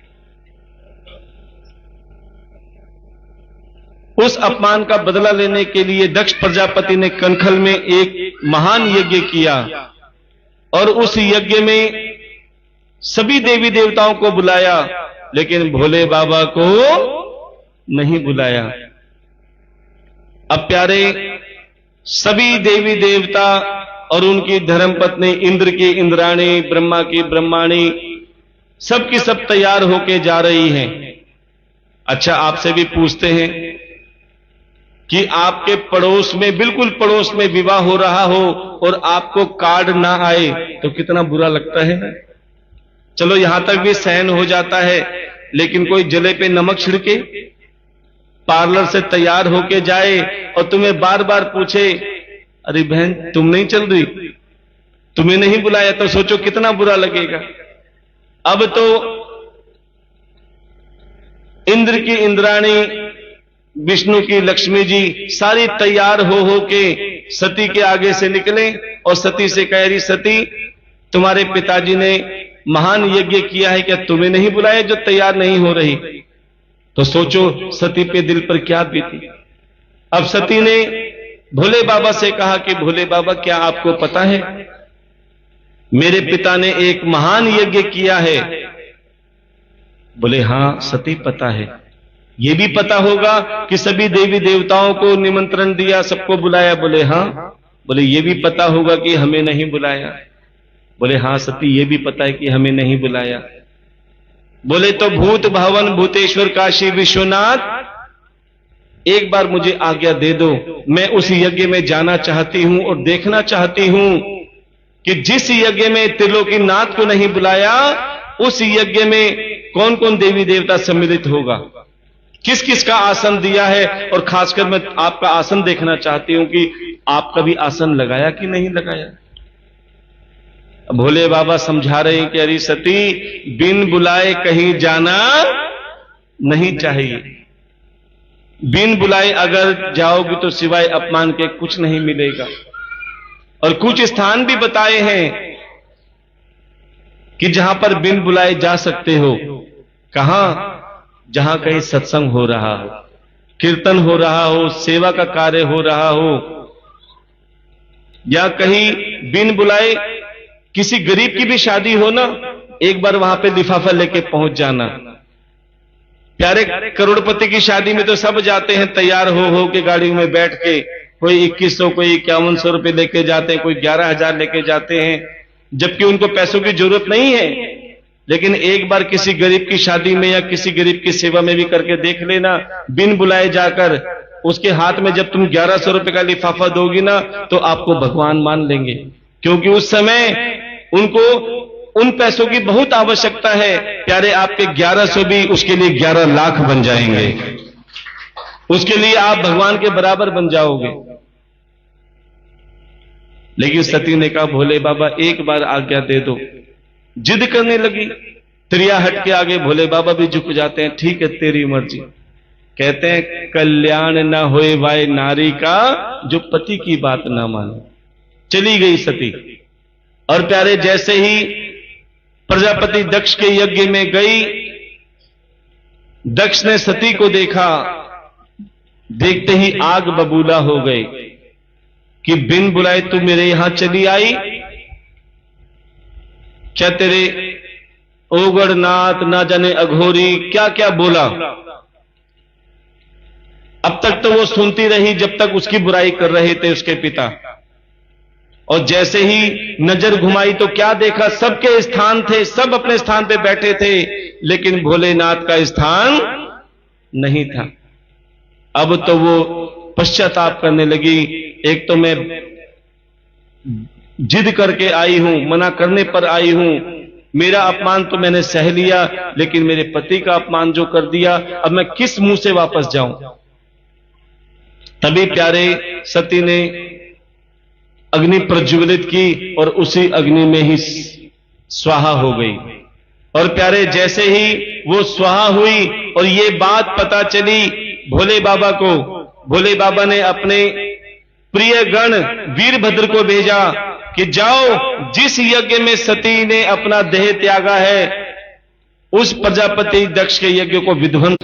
उस अपमान का बदला लेने के लिए दक्ष प्रजापति ने कनखल में एक महान यज्ञ किया, और उस यज्ञ में सभी देवी देवताओं को बुलाया, लेकिन भोले बाबा को नहीं बुलाया। अब प्यारे सभी देवी देवता और उनकी धर्मपत्नी, इंद्र की इंद्राणी, ब्रह्मा की ब्रह्माणी, सबकी सब तैयार होके जा रही हैं। अच्छा, आपसे भी पूछते हैं कि आपके पड़ोस में, बिल्कुल पड़ोस में विवाह हो रहा हो और आपको कार्ड ना आए तो कितना बुरा लगता है। चलो यहां तक भी सहन हो जाता है, लेकिन कोई जले पे नमक छिड़के, पार्लर से तैयार होके जाए और तुम्हें बार बार पूछे, अरे बहन तुम नहीं चल रही, तुम्हें नहीं बुलाया, तो सोचो कितना बुरा लगेगा। अब तो इंद्र की इंद्राणी, विष्णु की लक्ष्मी जी सारी तैयार हो के सती के आगे से निकले और सती से कह रही, सती तुम्हारे पिताजी ने महान यज्ञ किया है, क्या तुम्हें नहीं बुलाया जो तैयार नहीं हो रही? तो सोचो सती पे दिल पर क्या बीती। अब सती ने भोले बाबा से कहा कि भोले बाबा, क्या आपको पता है मेरे पिता ने एक महान यज्ञ किया है? बोले हां सती पता है। ये भी पता होगा कि सभी देवी देवताओं को निमंत्रण दिया, सबको बुलाया? बोले हां। बोले ये भी पता होगा कि हमें नहीं बुलाया? बोले हां सती, ये भी पता है कि हमें नहीं बुलाया। बोले तो भूत भवन भूतेश्वर काशी विश्वनाथ, एक बार मुझे आज्ञा दे दो, मैं उस यज्ञ में जाना चाहती हूं और देखना चाहती हूं कि जिस यज्ञ में त्रिलोकीनाथ को नहीं बुलाया, उस यज्ञ में कौन कौन देवी देवता सम्मिलित होगा, किस किस का आसन दिया है, और खासकर मैं आपका आसन देखना चाहती हूं कि आप कभी आसन लगाया कि नहीं लगाया। भोले बाबा समझा रहे हैं कि अरे सती, बिन बुलाए कहीं जाना नहीं चाहिए। बिन बुलाए अगर जाओगी तो सिवाय अपमान के कुछ नहीं मिलेगा। और कुछ स्थान भी बताए हैं कि जहां पर बिन बुलाए जा सकते हो। कहां? जहां कहीं सत्संग हो रहा हो, कीर्तन हो रहा हो, सेवा का कार्य हो रहा हो, या कहीं बिन बुलाए किसी गरीब की भी शादी हो ना, एक बार वहां पे लिफाफा लेके पहुंच जाना। प्यारे करोड़पति की शादी में तो सब जाते हैं तैयार हो के गाड़ी में बैठ के, कोई 2100 कोई 5100 रुपए लेके जाते हैं, कोई 11,000 लेके जाते हैं, जबकि उनको पैसों की जरूरत नहीं है। लेकिन एक बार किसी गरीब की शादी में या किसी गरीब की सेवा में भी करके देख लेना, बिन बुलाए जाकर उसके हाथ में जब तुम 1100 रुपए का लिफाफा दोगी ना, तो आपको भगवान मान लेंगे, क्योंकि उस समय उनको उन पैसों की बहुत आवश्यकता है। प्यारे आपके 1100 भी उसके लिए 11 लाख बन जाएंगे, उसके लिए आप भगवान के बराबर बन जाओगे। लेकिन सती ने कहा भोले बाबा एक बार आज्ञा दे दो। जिद करने लगी, त्रिया हट के आगे भोले बाबा भी झुक जाते हैं, ठीक है तेरी मर्जी। कहते हैं कल्याण न होए वाय नारी का, जो पति की बात ना माने। चली गई सती। और प्यारे जैसे ही प्रजापति दक्ष के यज्ञ में गई, दक्ष ने सती को देखा, देखते ही आग बबूला हो गई कि बिन बुलाए तू मेरे यहां चली आई। क्या तेरे ओगड़नाथ ना जाने अघोरी क्या क्या बोला। अब तक तो वो सुनती रही जब तक उसकी बुराई कर रहे थे उसके पिता, और जैसे ही नजर घुमाई तो क्या देखा, सबके स्थान थे, सब अपने स्थान पे बैठे थे, लेकिन भोलेनाथ का स्थान नहीं था। अब तो वो पश्चाताप करने लगी, एक तो मैं जिद करके आई हूं, मना करने पर आई हूं, मेरा अपमान तो मैंने सह लिया, लेकिन मेरे पति का अपमान जो कर दिया, अब मैं किस मुंह से वापस जाऊं। तभी प्यारे सती ने अग्नि प्रज्वलित की और उसी अग्नि में ही स्वाहा हो गई। और प्यारे जैसे ही वो स्वाहा हुई और ये बात पता चली भोले बाबा को, भोले बाबा ने अपने प्रिय गण वीरभद्र को भेजा कि जाओ, जिस यज्ञ में सती ने अपना देह त्यागा है उस प्रजापति दक्ष के यज्ञ को विध्वंस।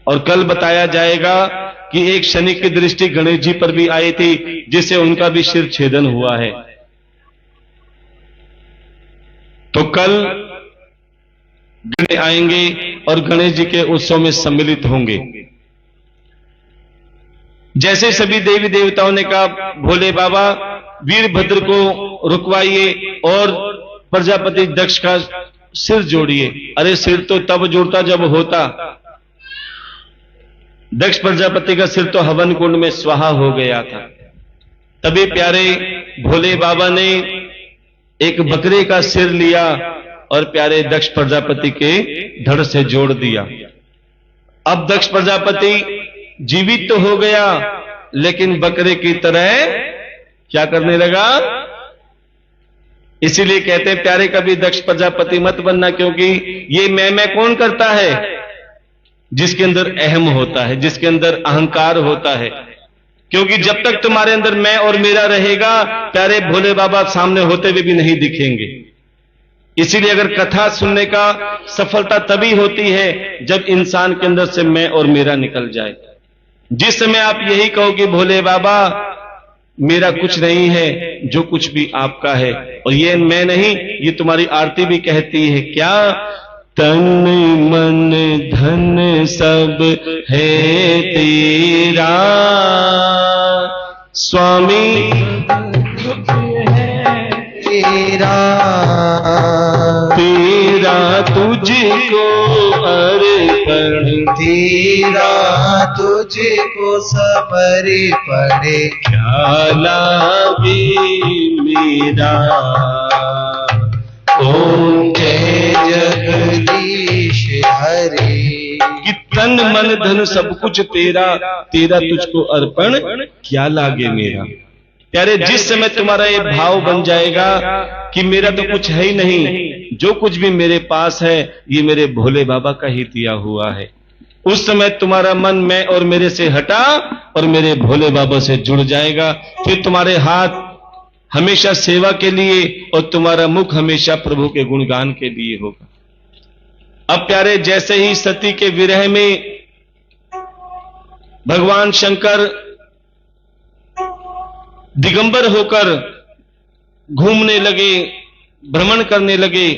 और कल बताया जाएगा कि एक शनि की दृष्टि गणेश जी पर भी आई थी, जिससे उनका भी सिर छेदन हुआ है। तो कल गणेश आएंगे और गणेश जी के उत्सव में सम्मिलित होंगे। जैसे सभी देवी देवताओं ने कहा भोले बाबा वीरभद्र को रुकवाइए और प्रजापति दक्ष का सिर जोड़िए। अरे सिर तो तब जोड़ता जब होता। दक्ष प्रजापति का सिर तो हवन कुंड में स्वाहा हो गया था। तभी प्यारे भोले बाबा ने एक बकरे का सिर लिया और प्यारे दक्ष प्रजापति के धड़ से जोड़ दिया। अब दक्ष प्रजापति जीवित तो हो गया, लेकिन बकरे की तरह क्या करने लगा। इसीलिए कहते हैं प्यारे कभी दक्ष प्रजापति मत बनना, क्योंकि ये मैं कौन करता है, जिसके अंदर अहम होता है, जिसके अंदर अहंकार होता है। क्योंकि जब तक तुम्हारे अंदर मैं और मेरा रहेगा, प्यारे भोले बाबा सामने होते हुए भी नहीं दिखेंगे। इसीलिए अगर कथा सुनने का सफलता तभी होती है जब इंसान के अंदर से मैं और मेरा निकल जाए। जिस समय आप यही कहो कि भोले बाबा मेरा कुछ नहीं है, जो कुछ भी आपका है, और ये मैं नहीं, ये तुम्हारी आरती भी कहती है क्या, तन मन धन सब है तेरा स्वामी तेरा तेरा तुझको अर्पण, तेरा तुझको समर्पण, क्या लागे मेरा। ओम जय जगदीश हरे। कि तन मन धन सब कुछ तेरा, तेरा तुझको अर्पण, क्या लागे मेरा। प्यारे, जिस समय तुम्हारा ये भाव बन जाएगा कि मेरा तो कुछ है ही नहीं, जो कुछ भी मेरे पास है ये मेरे भोले बाबा का ही दिया हुआ है, उस समय तुम्हारा मन मैं और मेरे से हटा और मेरे भोले बाबा से जुड़ जाएगा। फिर तुम्हारे हाथ हमेशा सेवा के लिए और तुम्हारा मुख हमेशा प्रभु के गुणगान के लिए होगा। अब प्यारे, जैसे ही सती के विरह में भगवान शंकर दिगंबर होकर घूमने लगे, भ्रमण करने लगे,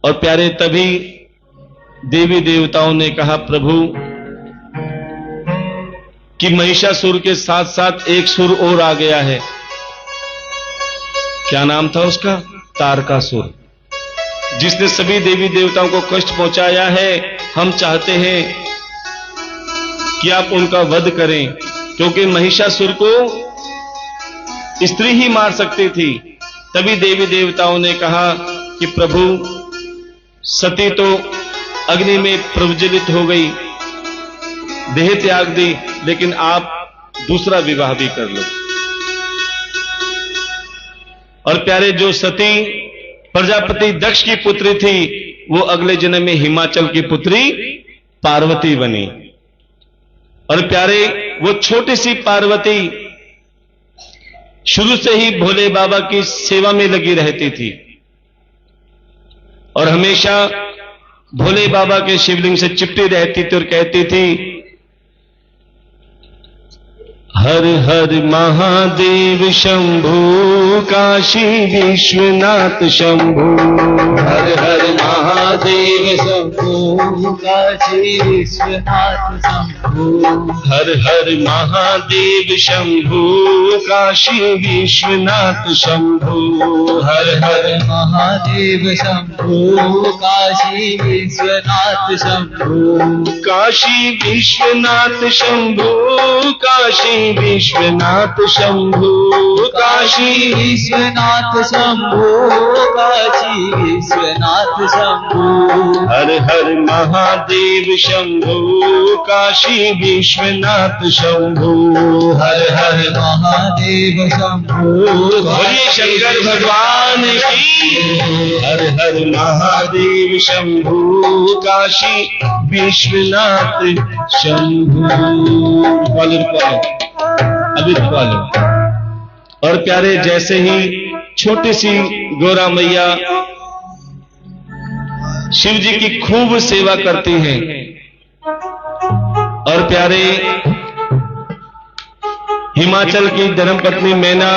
और प्यारे तभी देवी देवताओं ने कहा प्रभु कि महिषासुर के साथ साथ एक सुर और आ गया है। क्या नाम था उसका? तारकासुर, जिसने सभी देवी देवताओं को कष्ट पहुंचाया है। हम चाहते हैं कि आप उनका वध करें, क्योंकि महिषासुर को स्त्री ही मार सकती थी। तभी देवी देवताओं ने कहा कि प्रभु सती तो अग्नि में प्रज्वलित हो गई, देह त्याग दी, लेकिन आप दूसरा विवाह भी कर लो। और प्यारे, जो सती प्रजापति दक्ष की पुत्री थी, वो अगले जन्म में हिमाचल की पुत्री पार्वती बनी। और प्यारे, वो छोटी सी पार्वती शुरू से ही भोले बाबा की सेवा में लगी रहती थी और हमेशा भोले बाबा के शिवलिंग से चिपटी रहती थी और कहती थी, हर हर महादेव शंभू काशी विश्वनाथ शंभू, हर हर महादेव शंभू काशी विश्वनाथ शंभू, हर हर महादेव शंभू काशी विश्वनाथ शंभू, हर हर महादेव शंभू काशी विश्वनाथ शंभू, काशी विश्वनाथ शंभू, काशी विश्वनाथ शंभू, काशी विश्वनाथ शंभू, काशी विश्वनाथ शंभू, हर हर महादेव शंभू काशी विश्वनाथ शंभू, हर हर महादेव शंभू। बोलिए शंकर भगवान की। हर हर महादेव शंभू काशी विश्वनाथ शंभू। अभी लो। और प्यारे, जैसे ही छोटी सी गोरा मैया शिव जी की खूब सेवा करती हैं, और प्यारे हिमाचल की धर्मपत्नी मैना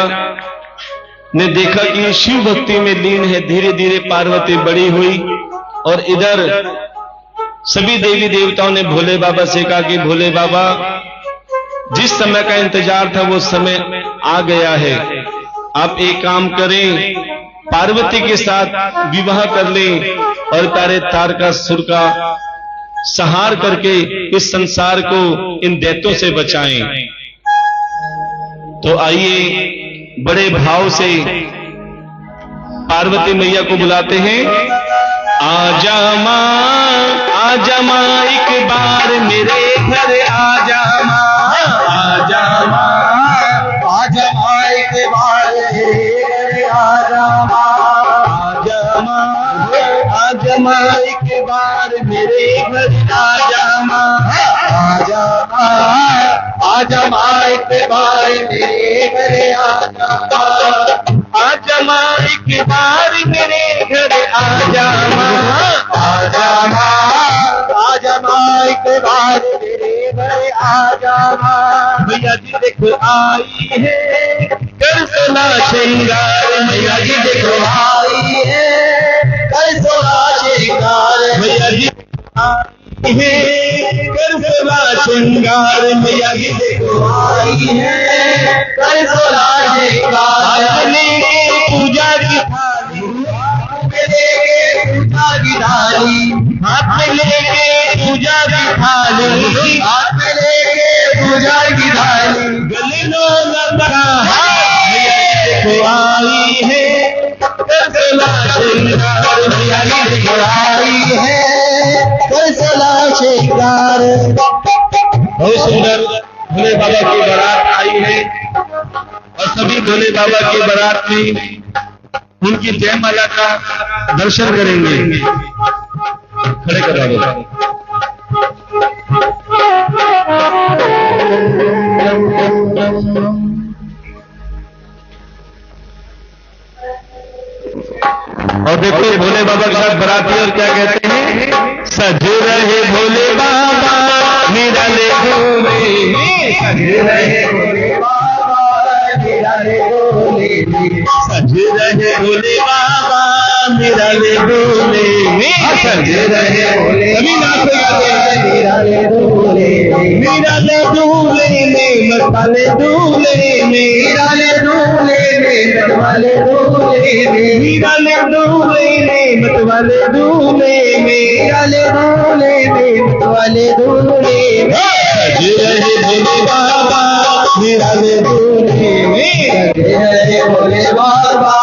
ने देखा कि शिव भक्ति में लीन है। धीरे धीरे पार्वती बड़ी हुई और इधर सभी देवी देवताओं ने भोले बाबा से कहा कि भोले बाबा, जिस समय का इंतजार था वो समय आ गया है, आप एक काम करें, पार्वती के साथ विवाह कर लें और प्यारे तारकासुर का संहार करके इस संसार को इन दैत्यों से बचाएं। तो आइए बड़े भाव से पार्वती मैया को बुलाते हैं। आजा माँ एक बार मेरे घर आजा माँ, आजा माँ, आजा माँ एक बार मेरे घर आजा माँ, आजा माँ, आजा माँ एक बार मेरे घर आजा माँ, आजा माँ, आजा माँ एक बार मेरे घर आजा माँ, आजा माँ एक बार मेरे घर आजा माँ, आजा माँ, आजा माँ एक बार मेरे घर आजा माँ। मैया जी देखो आई है कर सोला श्रृंगार, मैया जी देखो आई है कर सोला श्रृंगार, मैया जी आई है कर सोला श्रृंगार, मैया जी देखो आई है कर सोला श्रृंगार। लेके पूजा की थाली, पूजा की थाली, हाथ में लेके पूजा की थाली, हाथ में लेके पूजा की थाली, गले लो लगा देखो आई है करसला श्रृंगार, मैया जी देखो आई है करसला श्रृंगार। बहुत सुंदर भोले बाबा की बारात आई है और सभी भोले बाबा की बारात में उनकी जयमाला का दर्शन करेंगे। खड़े करा दो। और देखो भोले बाबा के साथ बराती और क्या कहते हैं, सज रहे भोले बाबा निराले डोले, सज रहे भोले बाबा निराले डोले, सज रहे भोले बाबा निराले डोले, सज रहे भोले निराले डोले, निराले डोले में मसाले डोले में, निराले डोले में मतवाले डोले में, निराले डोले में मतवाले डोले में, निराले डोले में मतवाले डोले में, सज रहे भोले बाबा निराले डोले में, सज रहे भोले बाबा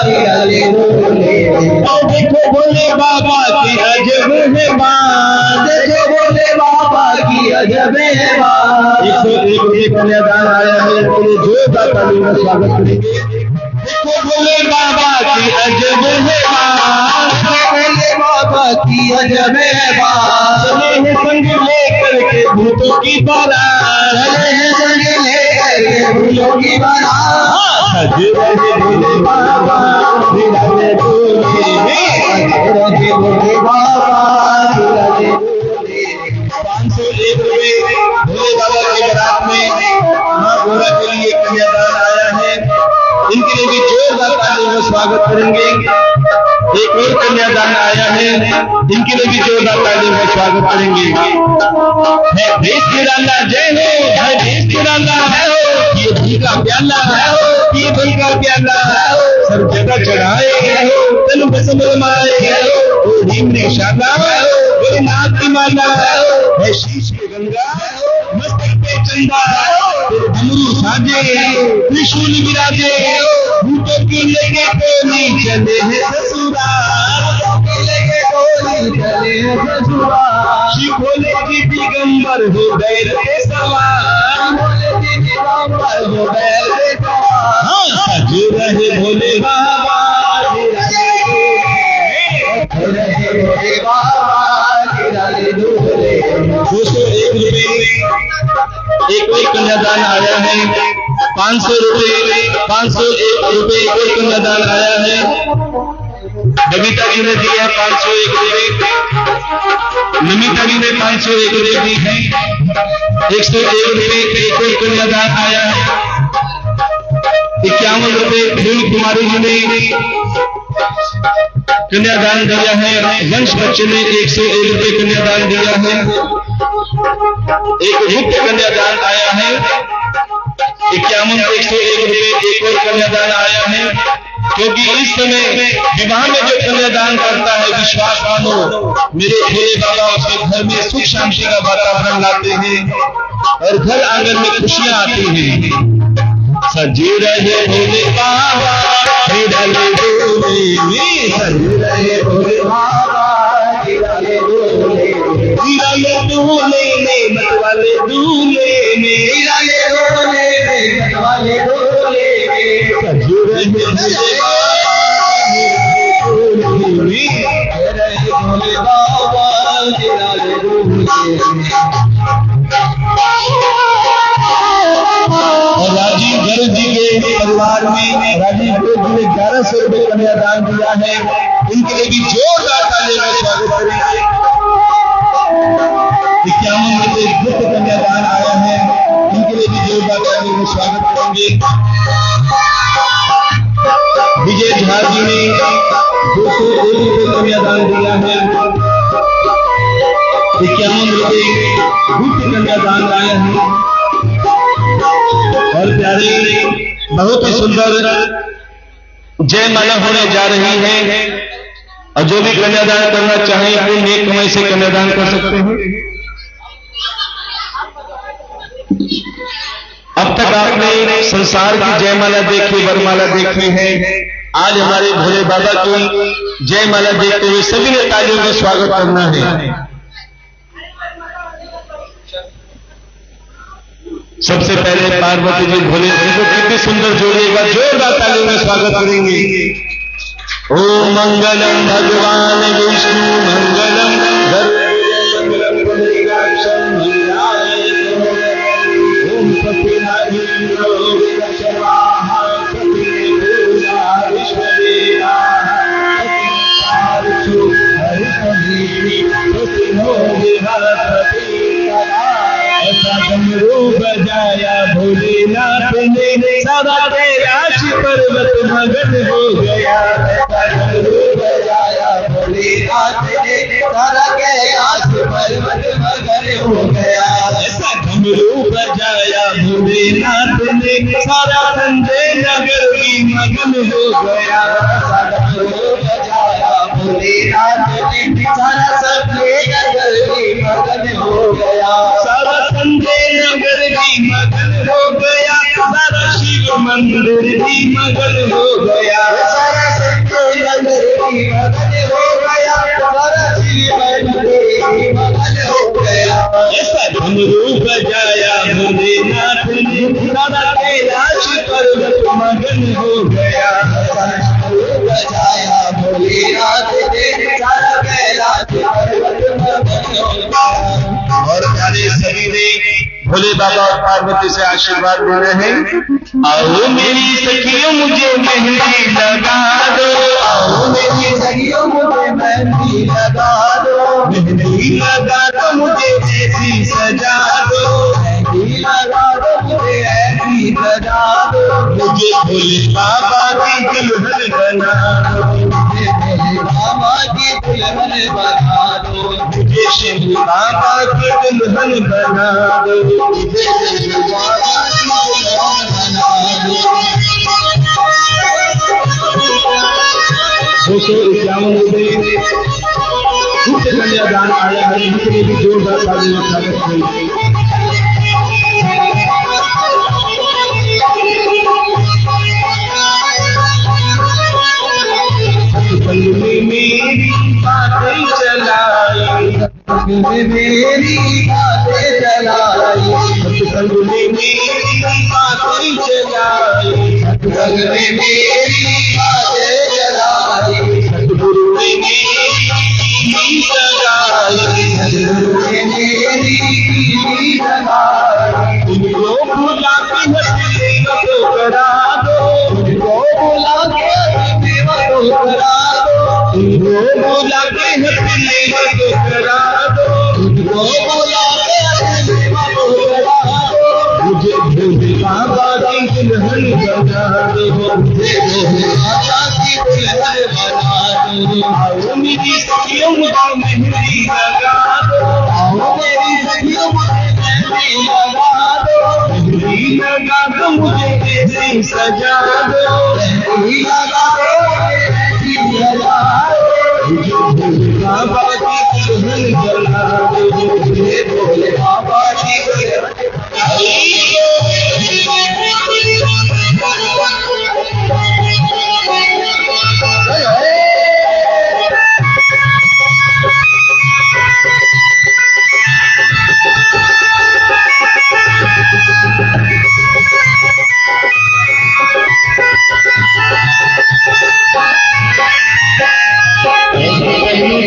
निराले डोले में। और देखो भोले बाबा की अजब है बात, देखो भोले बाबा की अजब है बात। 101 कन्यादान आया है, जोरदार तालियों में स्वागत करेंगे। देखो भोले बाबा की अजब है बात, भोले बाबा की अजब है बात। चले हैं संग लेकर के भूतों की बारात, चले हैं संग लेकर के भूतों की बारात। सज रहे भोले बाबा निराले डोले में, सज रहे भोले बाबा निराले डोले। 501 रुपए भोले बाबा की बारात में माँ गोरा के लिए कन्यादान आया है, इनके लिए भी जोरदार तालियों में स्वागत करेंगे। एक और कन्यादान आया है, इनके लिए भी जोरदार तालियों में स्वागत करेंगे। है देश निराला जय हो, है देश निराला है हो, ये घी का प्याला है हो, ये घी का प्याला है हो, सब जगह चढ़ाए हो, तन बसम रमाए हो, भीम निशाना है हो, भोलेनाथ की माला है हो, है शीश की गंगा है हो, मस्तक पे चंदा है हो, डमरू साजे त्रिशूल विराजे, भूतों की लेके कोली चले हैं ससुराल, भूतों की लेके कोली चले हैं ससुराल। शिव भोले की दिगंबर हो बैल पे सवार, भोले की दिगंबर हो बैल पे सवार। सज रहे भोले बाबा भोले बाबा निराले डोले। 201 रुपए एक और कन्यादान आया है, 500 रुपए 501 रुपए एक और कन्यादान आया है। बबीता जी ने दिया 501 रुपए, नमिता जी ने 501 रुपए दी है। 101 रुपए एक और कन्यादान आया है। 51 रुपए फूल कुमारी जी ने कन्यादान दिया है। वंश बच्चे ने 101 रुपए कन्यादान दिया है। एक मुख्य कन्यादान आया है। 51 101 रुपए एक और कन्यादान आया है। क्योंकि इस समय विवाह में जो कन्यादान करता है, विश्वास मानो मेरे भोले बाबा उसके घर में सुख शांति का वातावरण लाते हैं और घर आंगन में खुशियां आती हैं। सजे रहे भोले बाबा निराले डोले, सजे रहे भोले बाबा निराले डोले, निराले डोले में मतवाले दूल्हे में, निराले डोले में मतवाले दूल्हे में, सजे रहे भोले बाबा निराले डोले में, रहे भोले बाबा निराले डोले। और राजीव गर्ग जी के परिवार में राजीव गर्ग जी ने 1100 रुपए कन्यादान दिया है। इनके लिए भी जोरदार तालियों में स्वागत करेंगे। 51 में से गुप्त कन्यादान आया है, उनके लिए भी जोरदार तालियों में स्वागत करेंगे। विजय झा जी ने 201 रुपये कन्यादान दिया है। 51 रुपये गुप्त कन्यादान आया है। और प्यारे बहुत ही सुंदर जयमाला होने जा रही है, और जो भी कन्यादान करना चाहें अपनी नेक कमाई से कन्यादान कर सकते हैं। अब तक आपने संसार की जयमाला देखी, वरमाला देखी है। आज हमारे भोले बाबा की जयमाला देखते हुए सभी ने तालियों में स्वागत करना है। सबसे पहले पार्वती जी भोले जी को कितनी सुंदर जोड़िएगा, जोरदार तालियों में स्वागत करेंगे। ओम मंगलम भगवान विष्णु मंगलम मंगलम पुंडरीकाक्षं मंगलाय ओम सत्यनारायण स्वाहा सत्यपूजा विश्वदेवा सत्यनारायण हरिहरि सत्यो विहरति डमरू बजाया भोलेनाथ ने, सारा कैलाश पर्वत मगन हो गया। डमरू बजाया भोलेनाथ ने, सारा कैलाश पर्वत मगन हो गया। ऐसा डमरू बजाया भोलेनाथ ने, सारा संजय नगर भी मगन हो गया। डमरू बजाया भोलेनाथ ने, सारा संजय नगर भी मगन हो गया। सारा संजय नगर भी मगन हो गया, सारा शिव मंदिर भी मगन हो गया। सारा संजय नगर भी मगन हो गया, सारा शिव मंदिर भी मगन हो गया। ऐसा डमरू बजाया भोलेनाथ ने, सारा कैलाश पर्वत मगन हो गया। डमरू बजाया भोलेनाथ ने, सारा कैलाश पर्वत मगन हो गया। और प्यारे सभी ने भोले बाबा और पार्वती से आशीर्वाद दे रहे हैं। आओ मेरी सखियों मुझे मेहंदी लगा दो, आओ मेरी सखियों मुझे मेहंदी लगा दो, मेहंदी लगा दो मुझे ऐसी सजा दो, मेहंदी लगा दो मुझे ऐसी सजा दो, मुझे भोले बाबा की दुल्हन बना दो, मुझे भोले बाबा की दुल्हन बना दो, मुझे शिव बाबा की दुल्हन बना दो, मुझे शिव बाबा की दुल्हन बना दो। 251 रुपये गुप्त कन्यादान आया है, इनके भी जोरदार तालियों में स्वागत करेंगे। मेरी बातें चलाई, मेरी बातें चलाई, सत्संग में मेरी बातें चलाई, सत्संग में मेरी बातें चलाई, सतगुरु ने मेरी सगाई, सतगुरु ने मेरी सगाई। तुमको बुला के सेवा तो करा दो, तुमको बुला के सेवा तो करा दो, तुमको बुला के सेवा तो करा दो, तुमको बुला के सेवा तो करा दो, मुझे भोले बाबा की दुल्हन बना दो, मुझे भोले बाबा की दुल्हन बना दो। आओ मेरी सखियों मुझे मेहंदी लगा दो, आओ मेरी सखियों मुझे मेहंदी लगा दो, मेहंदी लगा दो मुझे ऐसी सजा दो, मेहंदी लगा दो ऐसी सजा दो, मुझे भोले बाबा की दुल्हन बना दो, मुझे भोले बाबा की दुल्हन।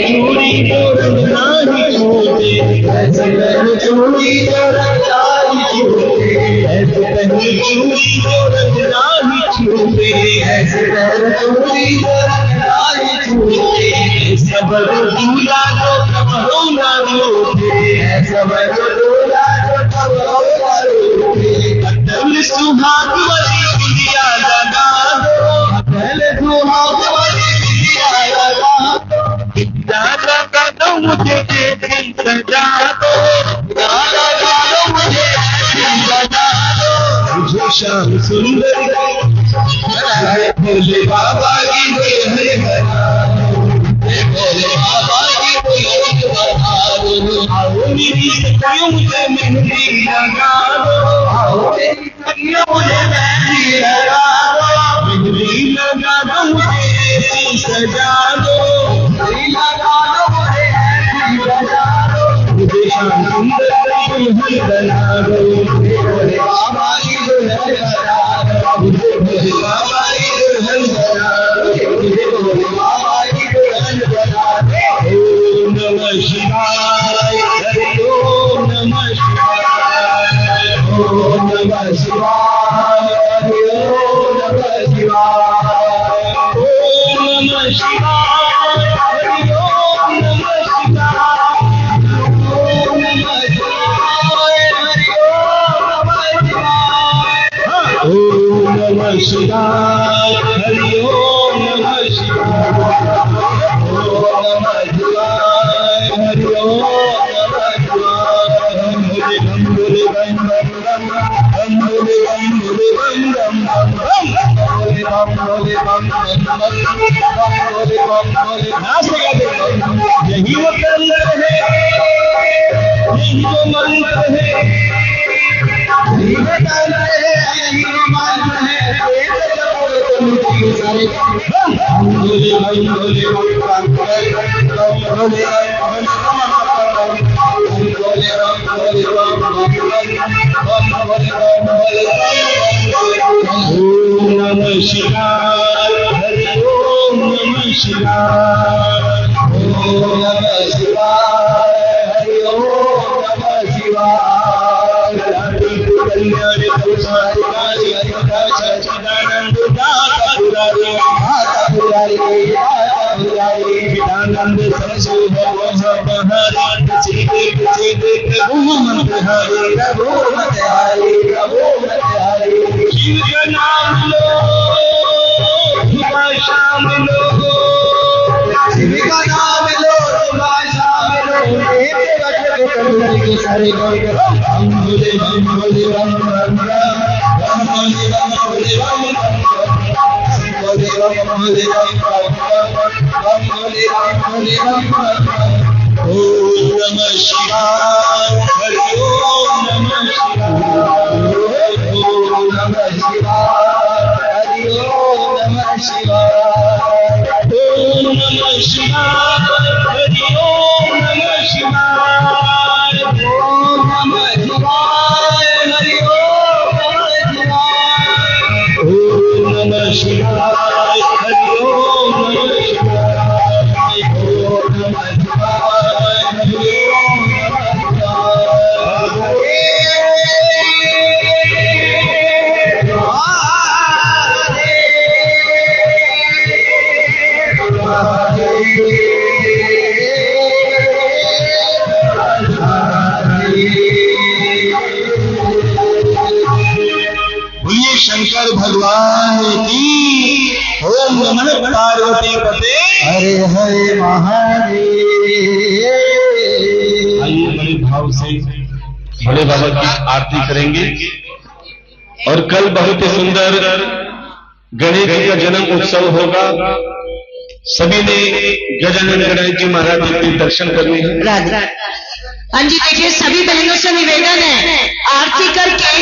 चूड़ी तो रंगना ही छूटे, ऐसे चूड़ी तो रंगना ही छूटे, ऐसे चूड़ी तो रंगना ही छूटे, ऐसे चूड़ी तो रंगना ही छूटे, सबर दूला जो कबरो न रोके, सबर दूला जो कबरो न रोके। अटल सुहाग वाली दुनिया लगा दो, अटल सुहाग वाली दुनिया लगा दो। दादा का दो मुझे दिल सजा दो, दादा का दो मुझे दिल सजा दो। मुझे शाम सुंदर भोले बाबा की दुल्हन बना दो, भोले बाबा की दुल्हन बना दो। आओ मेरी सखियों मुझे मेहंदी लगा दो, आओ मेरी सखियों मुझे मेहंदी लगा दो। मेहंदी लगा दो मुझे ऐसी सजा दो, मेहंदी लगा दो मुझे ऐसी सजा दो। मुझे शाम सुंदर दुल्हन बना दो, भोले बाबा की दुल्हन बना दो। मुझे भोले बाबा की दुल्हन बना दो, मुझे भोले बाबा की दुल्हन बना दो। ओम नमः शिवाय, हरि ओम नमः शिवाय, ओम नमः शिवाय, हरि ओम नमः शिवाय, ओम नमः शिवाय, हरि ओम नमः शिवाय, ओम नमः शिवाय, हरि ओम नमः शिवाय। ओम नमः शिवाय, हरि ओम नमः शिवाय, ओम नमः शिवाय, हरि ओम नमः शिवाय। बम भोले बम बम बम, बम भोले बम भोले बम बम बम, बम भोले बम भोले बम बम बम, बम भोले बम भोले। नाच लगा दे, यही वो कलर है, यही वो मंत्र है, यही वो कलर है, यही वो मंत्र है। सारे बम भोले बम भोले बम बम, बम भोले बम भोले ओम नमः शिवाय, हरि ओम नमः शिवाय, ओम नमः शिवाय, हरि ओम नमः शिवाय। कल्याण गुरुसारी सच्चिदानंद दाता पुरारी, दाता पुरारी, दाता पुरारी। विदानंद सरस्वती बहारी, सीधे सीधे प्रभु मंत्र हरे, प्रभु मंत्र हरे, प्रभु मंत्र हरे। शिव का नाम लो, सुबह शाम लो, शिव का नाम लो, सुबह शाम लो। सारे हम भोले बम भोले बम बम बम, भोले बम भोले बम बम, भोले बम भोले बम बम बम, भोले बम भोले बम बम। ओम नमः शिवाय, हरि ओम नमः शिवाय, ओम नमः शिवाय, हरि ओम नमः शिवाय, ओम नमः शिवाय, हरि ओम नमः शिवाय, ओम नमः शिवाय, हरि ओम नमः शिवाय, ओम नमः शिवाय, हरि ओम नमः शिवाय, ओम नमः बोलिए शंकर भगवान की। ओम नमः पार्वती पते, हरे हरे महादेव। आइए बड़े भाव से भोले बाबा की आरती करेंगे। और कल बहुत ही सुंदर गणेश जी का जन्म उत्सव होगा। सभी ने गजानन गणेश जी महाराज जी के दर्शन करने हैं। हाँ जी, देखिए सभी बहनों से निवेदन है, आरती करके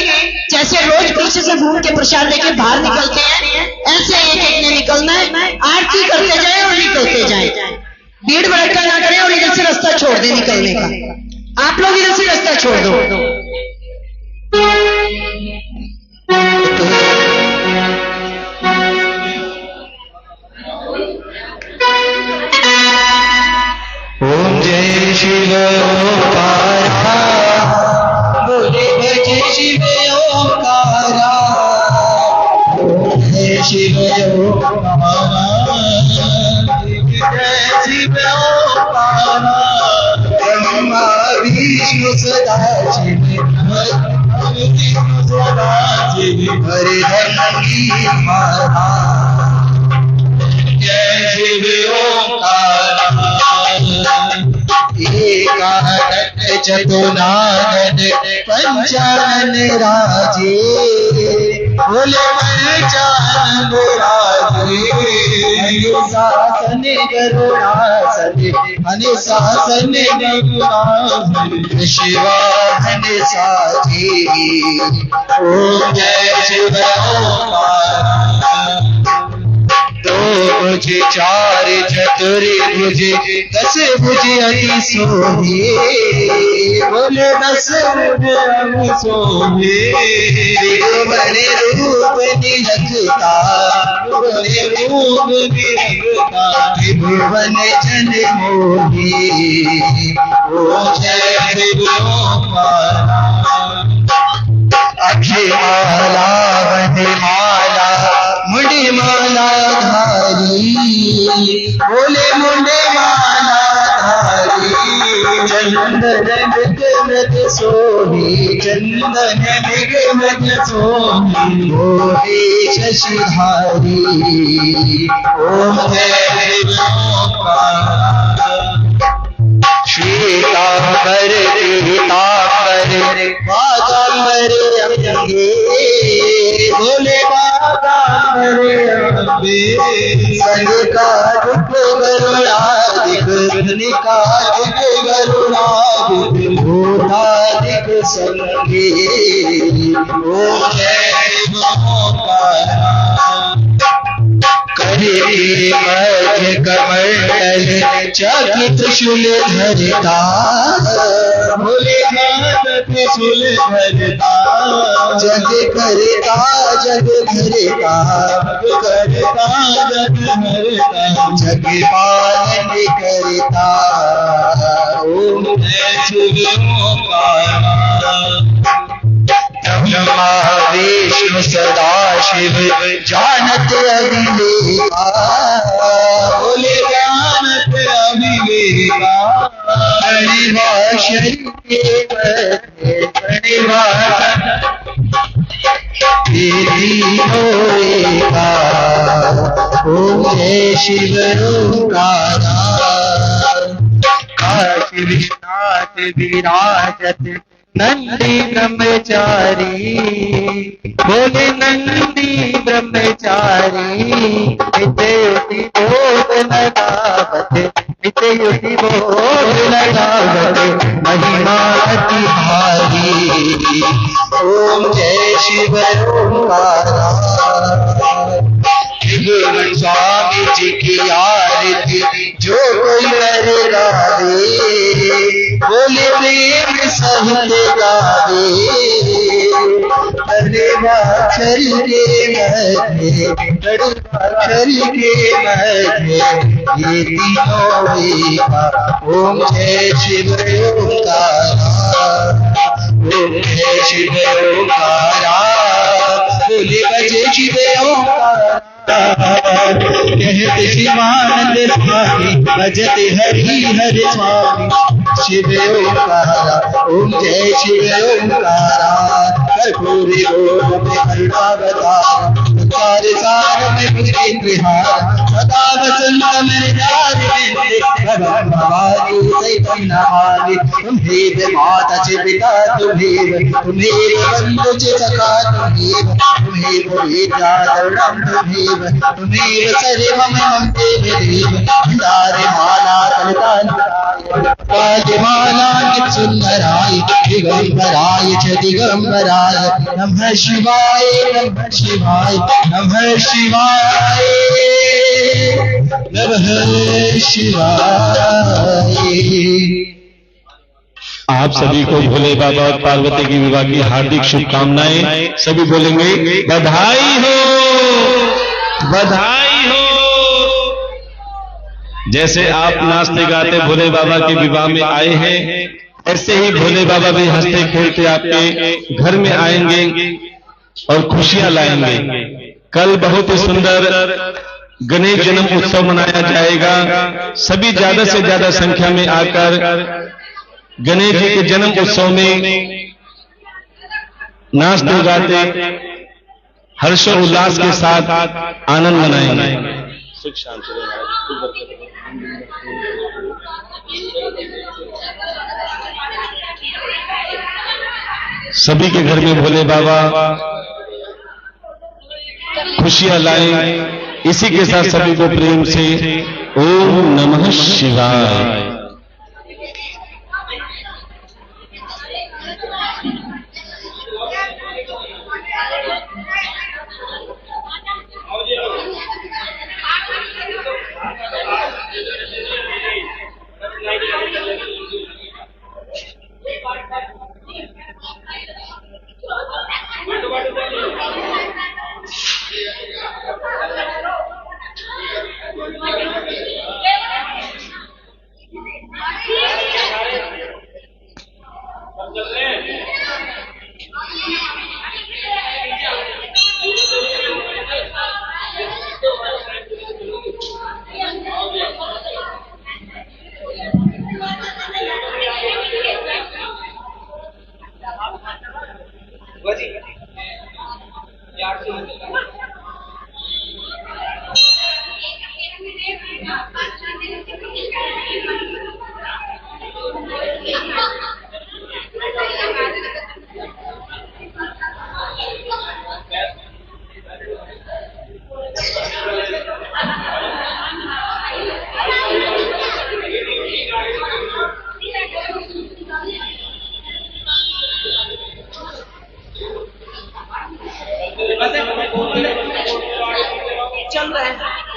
जैसे रोज पीछे से घूम के प्रसाद लेके बाहर निकलते हैं, ऐसे एक एक ने निकलना है। आरती करते जाए और निकलते जाए, भीड़ भड़का ना करें और इधर से रास्ता छोड़ दे निकलने का। आप लोग इधर से रास्ता छोड़ दो। ओम जय शिव ओंकारा, बोले जय शिव ओंकारा, ओम जय शिव ओंकारा, जय शिव राजीव हरे धर्मी मारा जय शिव ओंकार एकादश चतुर्नाद पंचानन राजे बोले पंचानन राजे अनुशासन करुणासन अनुशासन करुणासन शिवाहन साजी ओम जय शिव ओंकार दो भुज चार चतुर्भुज दस भुज अति सोहे बोले दस भुज अति सोहे त्रिभुवन रूप निरखता बोले रूप निरखता त्रिभुवन जन मोहे ओ जय शिव ओंकार अक्षमाला वनमाला मुंडी माला धारी बोले मुंडे माला धारी चंदन मृग सोहे चंदन मृग सोहे मोहे शशिधारी ओम जय श्वेतांबर पीतांबर बागांबर अंगे बोले बागांबर अंगे संग का दुख गरुड़ादिक धन का दुख गरुड़ादिक भूतादिक संगे ओम जय शिव ओंकार करे मध्य कमंडल चक्र त्रिशूल धरता बोले त्रिशूल धरता जग करता जग धरता करता जग धरता जग पालन करता ओम जय शिव ओंकार ब्रह्मा विष्णु सदा शिव जानत अविवेका बोले जानत अविवेका परिभाषण होएगा ओम जय शिव ओंकारा काशी विश्वनाथ विराजत नंदी ब्रह्मचारी बोले नंदी ब्रह्मचारी नित्युति बोध लगावत नित्युति बोध लगावत महिमा अति भारी ओम जय शिव ओंकारा त्रिभुवन स्वामी जी की आरती जो कोई कर गावे बोले प्रेम सहित गावे अक्षर के मध्य अक्षर के मध्य ये तीनों एका ओम जय शिव ओंकारा ओम जय शिव ओंकारा बोले बजे शिव ओंकारा कहते शिवानंद स्वामी भजत हरि हर स्वामी शिव ओंकारा ओम जय शिव ओंकारा कर्पूरी गोप में करुणावतार सार में मुझे विहार सदा वसंत में भगवान भवानी सैतम नमामि तुम्हें माता च पिता तुम्हें बंधु च सखा तुम्हें पुरीता दौड़म तुम्हें सर्वम मम देव भंडारे माला तलताल माला सुंदराय दिगंबराय च दिगंबराय नमः शिवाय नमः शिवाय नमः शिवाय नमः शिवाय। आप सभी को भोले बाबा और पार्वती की विवाह की हार्दिक शुभकामनाएं। सभी बोलेंगे बधाई हो बधाई हो। जैसे आप नाचते गाते भोले बाबा के विवाह में आए हैं, ऐसे ही भोले बाबा भी हंसते खेलते आपके घर में आएंगे और खुशियां लाएंगे। कल बहुत ही सुंदर गणेश जन्म उत्सव मनाया जाएगा। सभी ज्यादा से ज्यादा संख्या में आकर गणेश जी के जन्म उत्सव में नाचते गाते हर्षो उल्लास के साथ आनंद मनाएंगे। सुख शांति रहे महाराज। सभी के घर में भोले बाबा खुशियां लाए। इसी के साथ सभी को प्रेम से ओम नमः शिवाय। चल रहा है।